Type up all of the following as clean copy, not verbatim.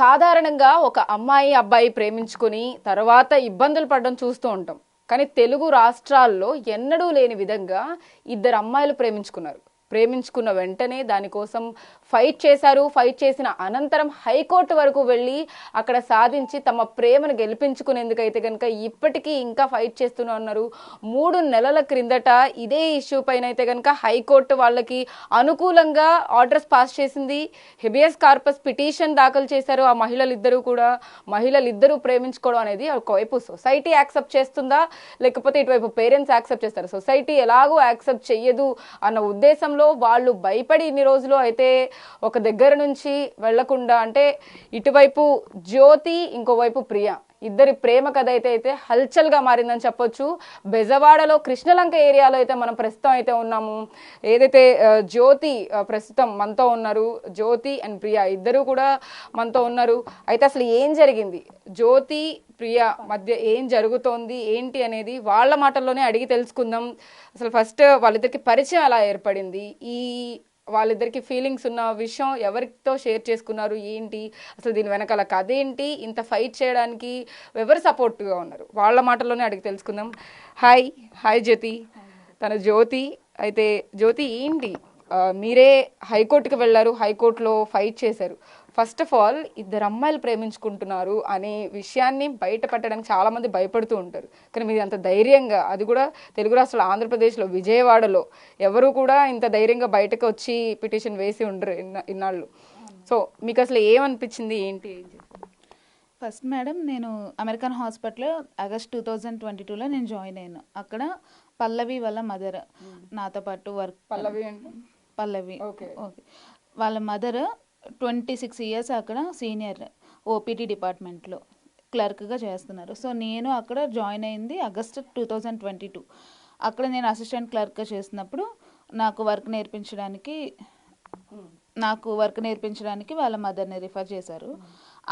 సాధారణంగా ఒక అమ్మాయి అబ్బాయి ప్రేమించుకుని తర్వాత ఇబ్బందులు పడడం చూస్తూ ఉంటాం. కానీ తెలుగు రాష్ట్రాల్లో ఎన్నడూ లేని విధంగా ఇద్దరు అమ్మాయిలు ప్రేమించుకున్న వెంటనే దానికోసం ఫైట్ చేశారు. ఫైట్ చేసిన అనంతరం హైకోర్టు వరకు వెళ్ళి అక్కడ సాధించి తమ ప్రేమను గెలిపించుకునేందుకైతే కనుక ఇప్పటికీ ఇంకా ఫైట్ చేస్తూనే ఉన్నారు. 3 నెలల క్రిందట ఇదే ఇష్యూ పైన అయితే కనుక హైకోర్టు వాళ్ళకి అనుకూలంగా ఆర్డర్స్ పాస్ చేసింది. హెబియస్ కార్పస్ పిటిషన్ దాఖలు చేశారు ఆ మహిళలిద్దరూ ప్రేమించుకోవడం అనేది ఒకవైపు సొసైటీ యాక్సెప్ట్ చేస్తుందా, లేకపోతే ఇటువైపు పేరెంట్స్ యాక్సెప్ట్ చేస్తారు. సొసైటీ ఎలాగో యాక్సెప్ట్ చెయ్యదు అన్న ఉద్దేశంలో వాళ్ళు భయపడి ఇన్ని రోజులు అయితే ఒక దగ్గర నుంచి వెళ్లకుండా, అంటే ఇటువైపు జ్యోతి ఇంకోవైపు ప్రియ ఇద్దరి ప్రేమ కథ అయితే హల్చల్ గా మారిందని చెప్పొచ్చు. బెజవాడలో కృష్ణలంక ఏరియాలో అయితే మనం ప్రస్తుతం అయితే ఉన్నాము. ఏదైతే జ్యోతి ప్రస్తుతం మనతో ఉన్నారు, జ్యోతి అండ్ ప్రియ ఇద్దరు కూడా మనతో ఉన్నారు. అయితే అసలు ఏం జరిగింది, జ్యోతి ప్రియ మధ్య ఏం జరుగుతోంది ఏంటి అనేది వాళ్ళ మాటల్లోనే అడిగి తెలుసుకుందాం. అసలు ఫస్ట్ వాళ్ళిద్దరికి పరిచయం ఎలా ఏర్పడింది, ఈ వాళ్ళిద్దరికి ఫీలింగ్స్ ఉన్న విషయం ఎవరితో షేర్ చేసుకున్నారు ఏంటి, అసలు దీని వెనకాల కథ ఏంటి, ఇంత ఫైట్ చేయడానికి ఎవరు సపోర్ట్గా ఉన్నారు, వాళ్ళ మాటల్లోనే అడిగి తెలుసుకుందాం. హాయ్ జ్యోతి. తన జ్యోతి. అయితే జ్యోతి ఏంటి, మీరే హైకోర్టుకి వెళ్ళారు, హైకోర్టులో ఫైట్ చేశారు. ఫస్ట్ ఆఫ్ ఆల్ ఇద్దరు అమ్మాయిలు ప్రేమించుకుంటున్నారు అనే విషయాన్ని బయట పెట్టడానికి చాలా మంది భయపడుతూ ఉంటారు. కానీ మీరు అంత ధైర్యంగా, అది కూడా తెలుగు రాష్ట్రాలు ఆంధ్రప్రదేశ్లో విజయవాడలో ఎవరు కూడా ఇంత ధైర్యంగా బయటకు వచ్చి పిటిషన్ వేసి ఉండరు ఇన్నాళ్ళు. సో మీకు అసలు ఏమనిపించింది ఏంటి? ఫస్ట్ మేడం, నేను అమెరికన్ హాస్పిటల్ ఆగస్ట్ 2022లో నేను జాయిన్ అయ్యాను. అక్కడ పల్లవి వాళ్ళ మదర్ నాతో పాటు వర్క్. పల్లవి ఓకే. వాళ్ళ మదర్ 26 ఇయర్స్ అక్కడ సీనియర్ ఓపీటీ డిపార్ట్మెంట్లో క్లర్క్గా చేస్తున్నారు. సో నేను అక్కడ జాయిన్ అయింది ఆగస్ట్ 2022. అక్కడ నేను అసిస్టెంట్ క్లర్క్గా చేసినప్పుడు నాకు వర్క్ నేర్పించడానికి వాళ్ళ మదర్ని రిఫర్ చేశారు.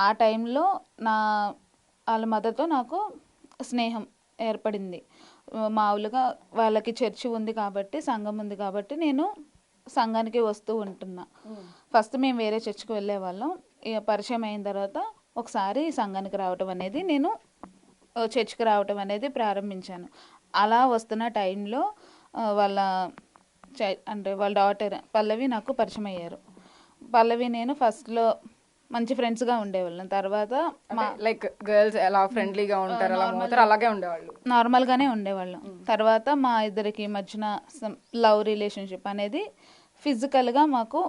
ఆ టైంలో వాళ్ళ మదర్తో నాకు స్నేహం ఏర్పడింది. మామూలుగా వాళ్ళకి చర్చి ఉంది కాబట్టి, సంఘం ఉంది కాబట్టి నేను సంఘానికి వస్తూ ఉంటున్నా. ఫస్ట్ మేము వేరే చర్చికి వెళ్ళే వాళ్ళం. ఇక పరిచయం అయిన తర్వాత ఒకసారి సంఘానికి రావటం అనేది, నేను చర్చికి రావటం అనేది ప్రారంభించాను. అలా వస్తున్న టైంలో వాళ్ళ డాటర్ పల్లవి నాకు పరిచయం అయ్యారు. పల్లవి నేను ఫస్ట్లో మంచి ఫ్రెండ్స్గా ఉండేవాళ్ళం. తర్వాత లైక్ గర్ల్స్ ఎలా ఫ్రెండ్లీగా ఉంటారు అలాగే ఉండేవాళ్ళు, నార్మల్గానే ఉండేవాళ్ళం. తర్వాత మా ఇద్దరికి మధ్యన లవ్ రిలేషన్షిప్ అనేది ఫిజికల్గా మాకు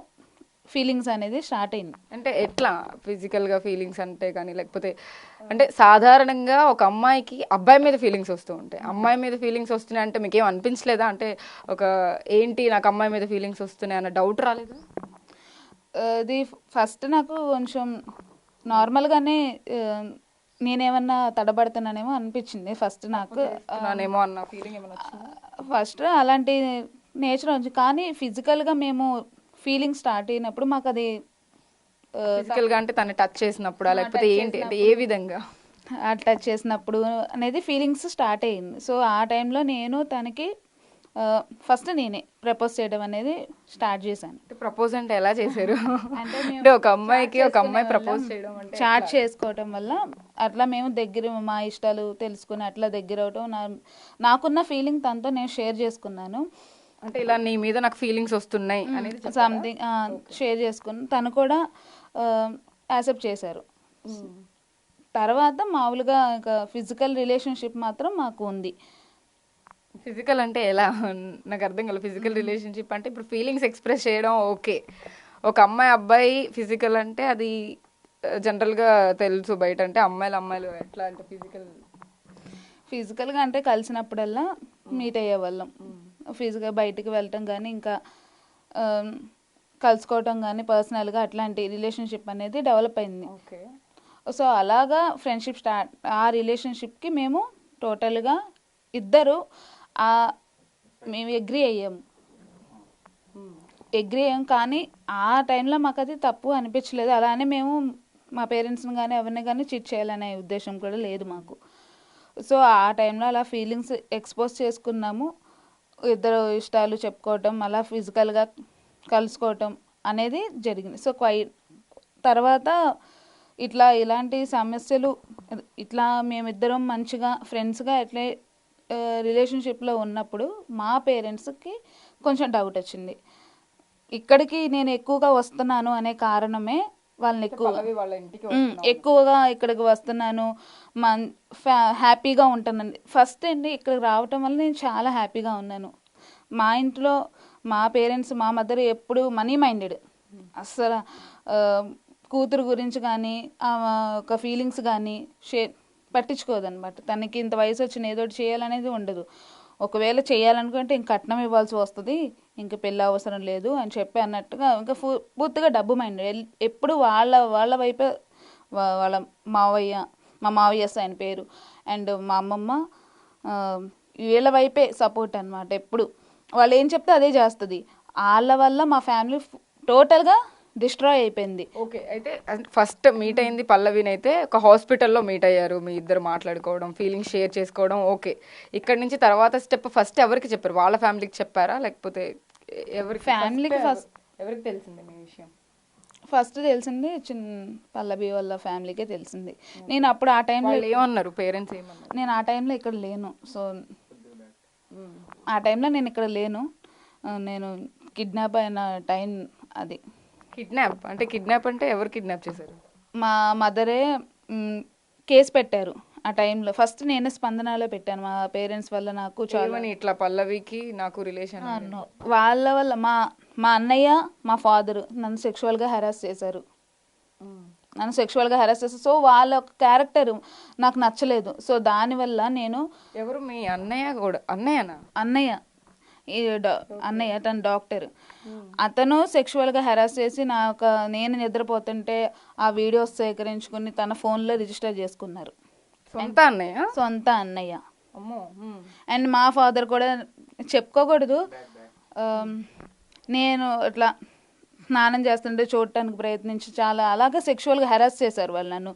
ఫీలింగ్స్ అనేది స్టార్ట్ అయింది. అంటే ఎట్లా ఫిజికల్గా ఫీలింగ్స్ అంటే కానీ, లేకపోతే అంటే సాధారణంగా ఒక అమ్మాయికి అబ్బాయి మీద ఫీలింగ్స్ వస్తూ ఉంటాయి, అమ్మాయి మీద ఫీలింగ్స్ వస్తున్నాయి అంటే మీకేం అనిపించలేదా? అంటే ఏంటి నాకు అమ్మాయి మీద ఫీలింగ్స్ వస్తున్నాయి అన్న డౌట్ రాలేదా? అది ఫస్ట్ నాకు కొంచెం నార్మల్గానే నేనేమన్నా తడబడుతున్నానేమో అనిపించింది ఫస్ట్ నాకు. అన్న ఫీలింగ్ ఫస్ట్ అలాంటి నేచర్ వచ్చి, కానీ ఫిజికల్గా మేము ఫీలింగ్ స్టార్ట్ అయినప్పుడు మాకు అది ఫిజికల్గా అంటే తను టచ్ చేసినప్పుడు లేకపోతే ఏంటి అంటే ఏ విధంగా టచ్ చేసినప్పుడు అనేది ఫీలింగ్స్ స్టార్ట్ అయ్యింది. సో ఆ టైంలో నేను తనకి ఫస్ట్ నేనే ప్రపోజ్ చేయడం అనేది స్టార్ట్ చేశాను. ప్రపోజ్ అంటే ఎలా చేశారు? అంటే ఒక అమ్మాయికి ఒక అమ్మాయి ప్రపోజ్ చేయడం అంటే చాట్ చేసుకోవటం వల్ల అట్లా మేము దగ్గర మా ఇష్టాలు తెలుసుకుని అట్లా దగ్గర అవటం, నాకున్న ఫీలింగ్ తనతో నేను షేర్ చేసుకున్నాను. అంటే ఇలా నీ మీద నాకు ఫీలింగ్స్ వస్తున్నాయి అనేది సంథింగ్ షేర్ చేసుకుని తను కూడా యాక్సెప్ట్ చేశారు. తర్వాత మామూలుగా ఇంకా ఫిజికల్ రిలేషన్షిప్ మాత్రం మాకు ఉంది. ఫిజికల్ అంటే ఎలా, నాకు అర్థం కాలేదు. ఫిజికల్ రిలేషన్షిప్ అంటే ఇప్పుడు ఫీలింగ్స్ ఎక్స్ప్రెస్ చేయడం ఓకే, ఒక అమ్మాయి అబ్బాయి ఫిజికల్ అంటే అది జనరల్గా తెలుసు బయట. అంటే అమ్మాయిలు ఎట్లా అంటే ఫిజికల్గా అంటే కలిసినప్పుడల్లా మీట్ అయ్యేవాళ్ళం. ఫిజికల్ బయటికి వెళ్ళటం కానీ ఇంకా కలుసుకోవటం కానీ పర్సనల్గా అట్లాంటి రిలేషన్షిప్ అనేది డెవలప్ అయింది. సో అలాగా ఫ్రెండ్షిప్ స్టార్ట్. ఆ రిలేషన్షిప్కి మేము టోటల్గా ఇద్దరు మేము అగ్రీ అయ్యాం. కానీ ఆ టైంలో మాకు అది తప్పు అనిపించలేదు. అలానే మేము మా పేరెంట్స్ని కానీ ఎవరిని కానీ చీట్ చేయాలనే ఉద్దేశం కూడా లేదు మాకు. సో ఆ టైంలో అలా ఫీలింగ్స్ ఎక్స్పోజ్ చేసుకున్నాము. ఇద్దరు ఇష్టాలు చెప్పుకోవటం, అలా ఫిజికల్గా కలుసుకోవటం అనేది జరిగింది. సో తర్వాత ఇలాంటి సమస్యలు ఇట్లా మేమిద్దరం మంచిగా ఫ్రెండ్స్గా ఎట్లా రిలేషన్షిప్లో ఉన్నప్పుడు మా పేరెంట్స్కి కొంచెం డౌట్ వచ్చింది. ఇక్కడికి నేను ఎక్కువగా వస్తున్నాను అనే కారణమే వాళ్ళని వాళ్ళ ఇంటికి ఎక్కువగా ఇక్కడికి వస్తున్నాను, హ్యాపీగా ఉంటున్నాను. ఫస్ట్ అండి ఇక్కడికి రావటం వల్ల నేను చాలా హ్యాపీగా ఉన్నాను. మా ఇంట్లో మా పేరెంట్స్ మా మదర్ ఎప్పుడు మనీ మైండెడ్, అస్సలు కూతురు గురించి కానీ ఒక ఫీలింగ్స్ కానీ పట్టించుకోదన్నమాట. తనకి ఇంత వయసు వచ్చిన ఏదో ఒకటి చేయాలనేది ఉండదు. ఒకవేళ చేయాలనుకుంటే ఇంక కట్నం ఇవ్వాల్సి వస్తుంది, ఇంక పెళ్ళి అవసరం లేదు అని చెప్పి అన్నట్టుగా ఇంకా పూర్తిగా డబ్బు మైండ్. ఎప్పుడు వాళ్ళ వైపే వాళ్ళ మావయ్య, మా మావయ్య ఆయన పేరు, అండ్ మా అమ్మమ్మ వీళ్ళ వైపే సపోర్ట్ అనమాట. ఎప్పుడు వాళ్ళు ఏం చెప్తే అదే చేస్తుంది. వాళ్ళ వల్ల మా ఫ్యామిలీ టోటల్గా డిస్ట్రాయ్ అయిపోయింది. ఓకే, అయితే ఫస్ట్ మీట్ అయింది పల్లవిని అయితే ఒక హాస్పిటల్లో మీట్ అయ్యారు, మీ ఇద్దరు మాట్లాడుకోవడం, ఫీలింగ్స్ షేర్ చేసుకోవడం. ఓకే, ఇక్కడ నుంచి తర్వాత స్టెప్ ఫస్ట్ ఎవరికి చెప్పారు? వాళ్ళ ఫ్యామిలీకి చెప్పారా లేకపోతే ఎవరి ఫ్యామిలీకి? ఫస్ట్ ఎవరికి తెలిసింది మీ విషయం? ఫస్ట్ తెలిసింది పల్లవి వాళ్ళ ఫ్యామిలీకే తెలిసింది. నేను అప్పుడు ఆ టైంలో ఏమన్నారు పేరెంట్స్? ఏమన్నారు? నేను ఆ టైంలో ఇక్కడ లేను. సో ఆ టైంలో నేను ఇక్కడ లేను, నేను కిడ్నాప్ అయిన టైం అది. కిడ్నాప్ అంటే? కిడ్నాప్ అంటే ఎవరు కిడ్నాప్ చేశారు? మా మదరే కేసు పెట్టారు ఆ టైంలో. ఫస్ట్ నేనే స్పందనలో పెట్టాను. మా పేరెంట్స్ వల్ల నాకు చాలా ఇట్లా పల్లవికి నాకు రిలేషన్ వాళ్ళ వల్ల మా అన్నయ్య మా ఫాదర్ నన్ను సెక్షువల్గా హెరాస్ చేశారు. సో వాళ్ళ క్యారెక్టర్ నాకు నచ్చలేదు. సో దానివల్ల నేను ఎవరు మీ అన్నయ్య కూడా? అన్నయ్య అన్నయ్య తన డాక్టర్. అతను సెక్షువల్గా హెరాస్ చేసి నేను నిద్రపోతుంటే ఆ వీడియోస్ సేకరించుకుని తన ఫోన్లో రిజిస్టర్ చేసుకున్నారు. సొంత అన్నయ్య. అండ్ మా ఫాదర్ కూడా చెప్పుకోకూడదు, నేను ఇట్లా స్నానం చేస్తుంటే చూడటానికి ప్రయత్నించి చాలా అలాగే సెక్షువల్గా హెరాస్ చేశారు వాళ్ళు నన్ను.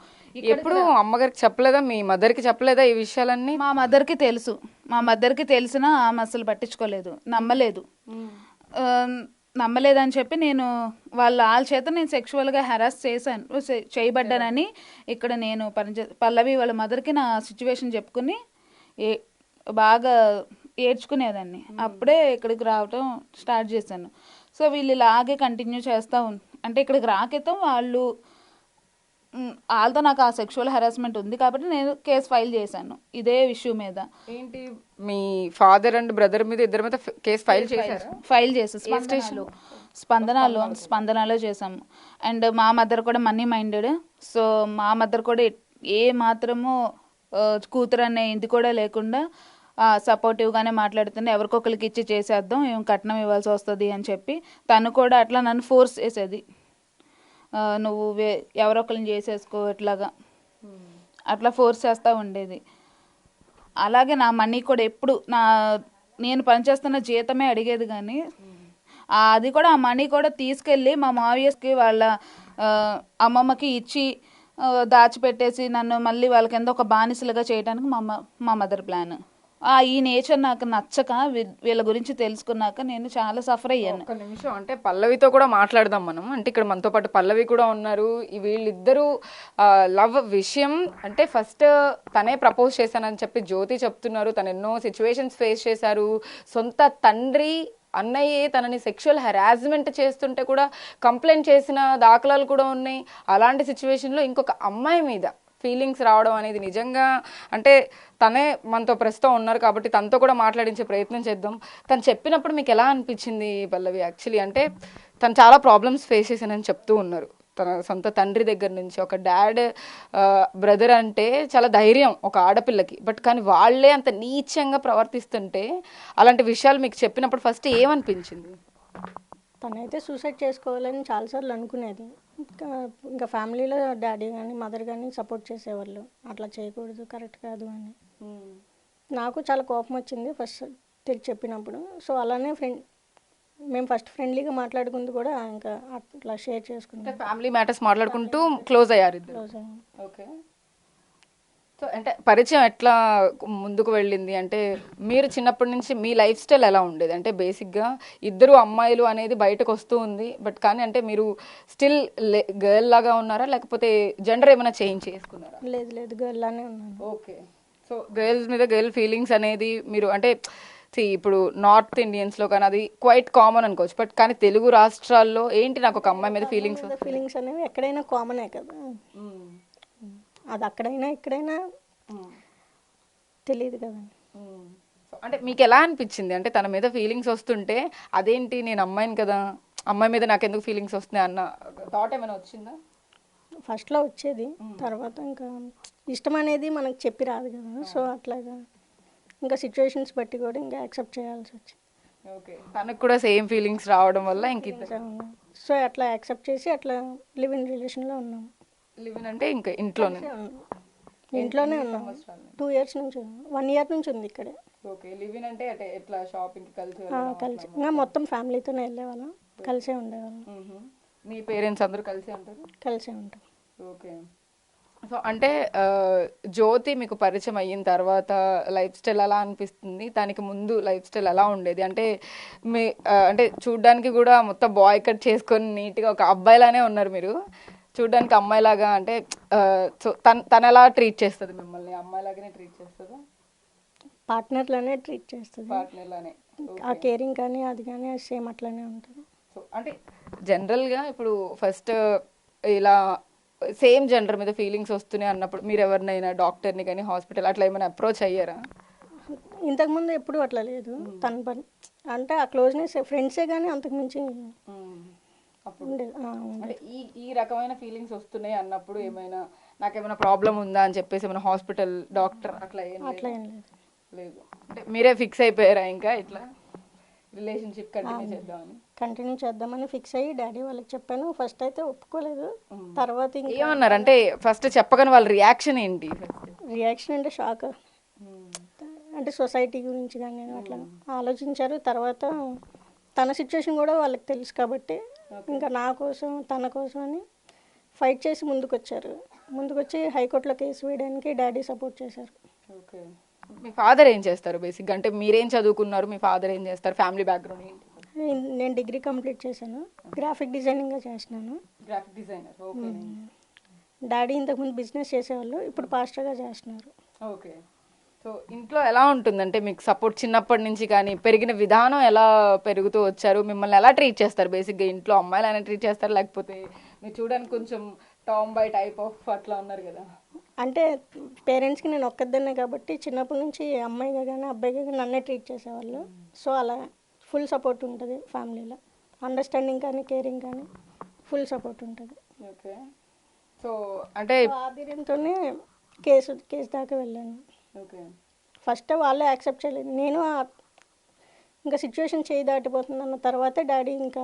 ఎప్పుడు అమ్మగారికి చెప్పలేదా? మీ మదర్కి చెప్పలేదా ఈ విషయాలన్నీ? మా మదర్కి తెలుసు. మా మదర్కి తెలిసినా ఆమె అసలు పట్టించుకోలేదు, నమ్మలేదని చెప్పి నేను వాళ్ళ చేత నేను సెక్షువల్గా హెరాస్ చేయబడ్డానని ఇక్కడ నేను పల్లవి వాళ్ళ మదర్కి నా సిచ్యువేషన్ చెప్పుకుని బాగా ఏడ్చుకునేదాన్ని. అప్పుడే ఇక్కడికి రావటం స్టార్ట్ చేశాను. సో వీళ్ళు ఇలాగే కంటిన్యూ చేస్తూ అంటే ఇక్కడికి రాకేతం వాళ్ళతో నాకు ఆ సెక్షువల్ హెరాస్మెంట్ ఉంది కాబట్టి నేను కేసు ఫైల్ చేశాను ఇదే ఇష్యూ మీద. ఏంటి మీ ఫాదర్ అండ్ బ్రదర్ మీద ఇద్దరి మీద కేసు ఫైల్ చేసాం? స్పందనలో చేసాము. అండ్ మా మదర్ కూడా మనీ మైండెడ్. సో మా మదర్ కూడా ఏ మాత్రము కూతురు అనే ఇది కూడా లేకుండా సపోర్టివ్గానే మాట్లాడుతుంది. ఎవరికొకరికి ఇచ్చి చేసేద్దాం, ఏం కట్నం ఇవ్వాల్సి వస్తుంది అని చెప్పి తను కూడా అట్లా నన్ను ఫోర్స్ చేసేది. నువ్వు ఎవరొకరిని చేసేసుకో ఇట్లాగా అట్లా ఫోర్స్ చేస్తూ ఉండేది. అలాగే నా మనీ కూడా ఎప్పుడు నేను పనిచేస్తున్న జీతమే అడిగేది, కానీ అది కూడా ఆ మనీ కూడా తీసుకెళ్ళి మా మావయ్యకి వాళ్ళ అమ్మమ్మకి ఇచ్చి దాచిపెట్టేసి నన్ను మళ్ళీ వాళ్ళ కింద ఒక బానిసలుగా చేయడానికి మా మదర్ ప్లాన్. ఈ నేచర్ నాకు నచ్చక వీళ్ళ గురించి తెలుసుకున్నాక నేను చాలా సఫర్ అయ్యాను. ఒక నిమిషం, అంటే పల్లవితో కూడా మాట్లాడదాం మనం. అంటే ఇక్కడ మనతో పాటు పల్లవి కూడా ఉన్నారు. వీళ్ళిద్దరూ లవ్ విషయం అంటే ఫస్ట్ తనే ప్రపోజ్ చేశానని చెప్పి జ్యోతి చెప్తున్నారు. తను ఎన్నో సిచ్యువేషన్స్ ఫేస్ చేశారు. సొంత తండ్రి అన్నయ్యే తనని సెక్షువల్ హెరాస్మెంట్ చేస్తుంటే కూడా కంప్లైంట్ చేసిన దాఖలాలు కూడా ఉన్నాయి. అలాంటి సిచ్యువేషన్లో ఇంకొక అమ్మాయి మీద ఫీలింగ్స్ రావడం అనేది నిజంగా అంటే తనే మనతో ప్రస్తుతం ఉన్నారు కాబట్టి తనతో కూడా మాట్లాడించే ప్రయత్నం చేద్దాం. తను చెప్పినప్పుడు మీకు ఎలా అనిపించింది పల్లవి? యాక్చువల్లీ అంటే తను చాలా ప్రాబ్లమ్స్ ఫేస్ చేశానని చెప్తూ ఉన్నారు. తన సొంత తండ్రి దగ్గర నుంచి ఒక డాడ్ బ్రదర్ అంటే చాలా ధైర్యం ఒక ఆడపిల్లకి, బట్ కానీ వాళ్ళే అంత నీచంగా ప్రవర్తిస్తుంటే అలాంటి విషయాలు మీకు చెప్పినప్పుడు ఫస్ట్ ఏమనిపించింది? తనైతే సూసైడ్ చేసుకోవాలని చాలాసార్లు అనుకునేది. ఇంకా ఫ్యామిలీలో డాడీ కానీ మదర్ కానీ సపోర్ట్ చేసేవాళ్ళు, అట్లా చేయకూడదు, కరెక్ట్ కాదు అని. నాకు చాలా కోపం వచ్చింది ఫస్ట్ తిరిగి చెప్పినప్పుడు. సో అలానే మేము ఫస్ట్ ఫ్రెండ్లీగా మాట్లాడుకుంటూ కూడా ఇంకా అట్లా షేర్ చేసుకుంటాం. ఫ్యామిలీ మ్యాటర్స్ మాట్లాడుకుంటూ క్లోజ్ అయ్యారు. క్లోజ్ అయ్యాం. ఓకే. సో అంటే పరిచయం ఎట్లా ముందుకు వెళ్ళింది అంటే మీరు చిన్నప్పటి నుంచి మీ లైఫ్ స్టైల్ ఎలా ఉండేది అంటే బేసిక్గా ఇద్దరు అమ్మాయిలు అనేది బయటకు వస్తూ ఉంది బట్ కానీ అంటే మీరు స్టిల్ గర్ల్ లాగా ఉన్నారా లేకపోతే జెండర్ ఏమైనా చేంజ్ చేసుకున్నారా? లేదు లేదు గర్ల్ లానే ఉన్నాను. ఓకే. సో గర్ల్స్ మీద గర్ల్ ఫీలింగ్స్ అనేది మీరు అంటే ఇప్పుడు నార్త్ ఇండియన్స్లో కానీ అది క్వైట్ కామన్ అనుకోవచ్చు బట్ కానీ తెలుగు రాష్ట్రాల్లో ఏంటి నాకు ఒక అమ్మాయి మీద ఫీలింగ్స్ ఫీలింగ్స్ అనేవి ఎక్కడైనా కామనే కదా, అది అక్కడైనా ఇక్కడైనా తెలియదు కదండి. అంటే మీకు ఎలా అనిపించింది అంటే తన మీద ఫీలింగ్స్ వస్తుంటే అదేంటి నేను అమ్మాయిని కదా అమ్మాయి మీద నాకు ఎందుకు ఫీలింగ్స్ వస్తున్నాయి అన్న థాట్ ఏమైనా వచ్చిందా? ఫస్ట్లో వచ్చేది, తర్వాత ఇంకా ఇష్టం అనేది మనకు చెప్పి రాదు కదా, సో అట్లాగా ఇంకా సిచ్యువేషన్స్ బట్టి కూడా ఇంకా యాక్సెప్ట్ చేయాల్సి వచ్చింది. ఓకే. తనకు కూడా సేమ్ ఫీలింగ్స్ రావడం వల్ల ఇంక సో అట్లా యాక్సెప్ట్ చేసి అట్లా లివ్ ఇన్ రిలేషన్లో ఉన్నాం. లివ్ ఇన్ అంటే ఇంకా ఇంట్లోనే ఇంట్లోనే ఉన్నాం 2 years నుంచి, 1 year నుంచి ఉంది ఇక్కడే. ఓకే. లివ్ ఇన్ అంటే ఎట్లా షాపింగ్ కలిసి కలిసి ఇంకా మొత్తం ఫ్యామిలీతోనే వెళ్ళేవాళ్ళం, కలిసే ఉండేవాళ్ళం. మీ పేరెంట్స్ అందరూ కలిసే ఉంటారు? కలిసే ఉంటాం. ఓకే. సో అంటే జ్యోతి మీకు పరిచయం అయిన తర్వాత లైఫ్ స్టైల్ ఎలా అనిపిస్తుంది, దానికి ముందు లైఫ్ స్టైల్ ఎలా ఉండేది అంటే మీ అంటే చూడ్డానికి కూడా మొత్తం బాయ్ కట్ చేసుకొని నీట్గా ఒక అబ్బాయిలానే ఉన్నారు మీరు, చూడ్డానికి అమ్మాయిలాగా అంటే సో తను ఎలా ట్రీట్ చేస్తుంది మిమ్మల్ని? అమ్మాయిలాగానే ట్రీట్ చేస్తుందా? పార్ట్నర్లానే ట్రీట్ చేస్తుంది, పార్ట్నర్లానే. ఆ కేరింగ్ కానీ అది కానీ సేమ్ అట్లానే ఉంటుంది. సో అంటే జనరల్గా ఇప్పుడు ఫస్ట్ ఇలా సేమ్ జెండర్ మీద ఫీలింగ్స్ వస్తున్నాయి అన్నప్పుడు మీరు ఎవరినైనా డాక్టర్ని కానీ హాస్పిటల్ అట్లా ఏమైనా అప్రోచ్ అయ్యారా? ఇంతకుముందు ఎప్పుడు అట్లా లేదు, తన పని అంటే ఆ క్లోజ్నెస్ ఫ్రెండ్సే కానీ అంతకుమించి ఉండేది. అంటే ఈ రకమైన ఫీలింగ్స్ వస్తున్నాయి అన్నప్పుడు ఏమైనా నాకేమైనా ప్రాబ్లం ఉందా అని చెప్పేసి ఏమైనా హాస్పిటల్ డాక్టర్ అట్లా ఏం లేదు? అంటే మీరే ఫిక్స్ అయిపోయారా ఇంకా ఇట్లా రిలేషన్షిప్ కంటిన్యూ చేద్దామని ఫిక్స్ అయ్యి డాడీ వాళ్ళకి చెప్పాను. ఫస్ట్ అయితే ఒప్పుకోలేదు, తర్వాత ఏమన్నారు అంటే ఫస్ట్ చెప్పగానే వాళ్ళ రియాక్షన్ ఏంటి? రియాక్షన్ అంటే షాక్, అంటే సొసైటీ గురించి కానీ అట్లా ఆలోచించారు. తర్వాత తన సిచ్యువేషన్ కూడా వాళ్ళకి తెలుసు కాబట్టి ఇంకా నా కోసం తన కోసం అని ఫైట్ చేసి ముందుకొచ్చి హైకోర్టులో కేసు వేయడానికి డాడీ సపోర్ట్ చేశారు. ఓకే. మీ ఫాదర్ ఏం చేస్తారు బేసిక్గా? అంటే మీరేం చదువుకున్నారు, మీ ఫాదర్ ఏం చేస్తారు, ఫ్యామిలీ బ్యాక్గ్రౌండ్ ఏంటి? నేను డిగ్రీ కంప్లీట్ చేశాను, గ్రాఫిక్ డిజైనింగ్గా చేస్తున్నాను. Graphic designer. ఓకే. డాడీ ఇంతకుముందు బిజినెస్ చేసేవాళ్ళు, ఇప్పుడు పాస్టర్గా చేస్తున్నారు. ఓకే. సో ఇంట్లో ఎలా ఉంటుందంటే మీకు సపోర్ట్ చిన్నప్పటి నుంచి కానీ పెరిగిన విధానం ఎలా పెరుగుతూ వచ్చారు, మిమ్మల్ని ఎలా ట్రీట్ చేస్తారు బేసిక్గా ఇంట్లో? అమ్మాయిలు అయినా ట్రీట్ చేస్తారు లేకపోతే మీరు చూడడానికి కొంచెం టామ్ బై టైప్ ఆఫ్ అట్లా ఉన్నారు కదా? అంటే పేరెంట్స్కి నేను ఒక్కదాన్నే కాబట్టి చిన్నప్పటి నుంచి అమ్మాయిగా కానీ అబ్బాయిగా కానీ నన్నే ట్రీట్ చేసేవాళ్ళు. సో అలా ఫుల్ సపోర్ట్ ఉంటుంది ఫ్యామిలీలో, అండర్స్టాండింగ్ కానీ కేరింగ్ కానీ ఫుల్ సపోర్ట్ ఉంటుంది. ఓకే. సో అంటే ఆధీనంతోనే కేసు దాకా వెళ్ళాను. ఓకే. ఫస్ట్ వాళ్ళే యాక్సెప్ట్ చేయలేదు, నేను ఇంకా సిచ్యువేషన్ చేయి దాటిపోతుంది అన్న తర్వాతే డాడీ ఇంకా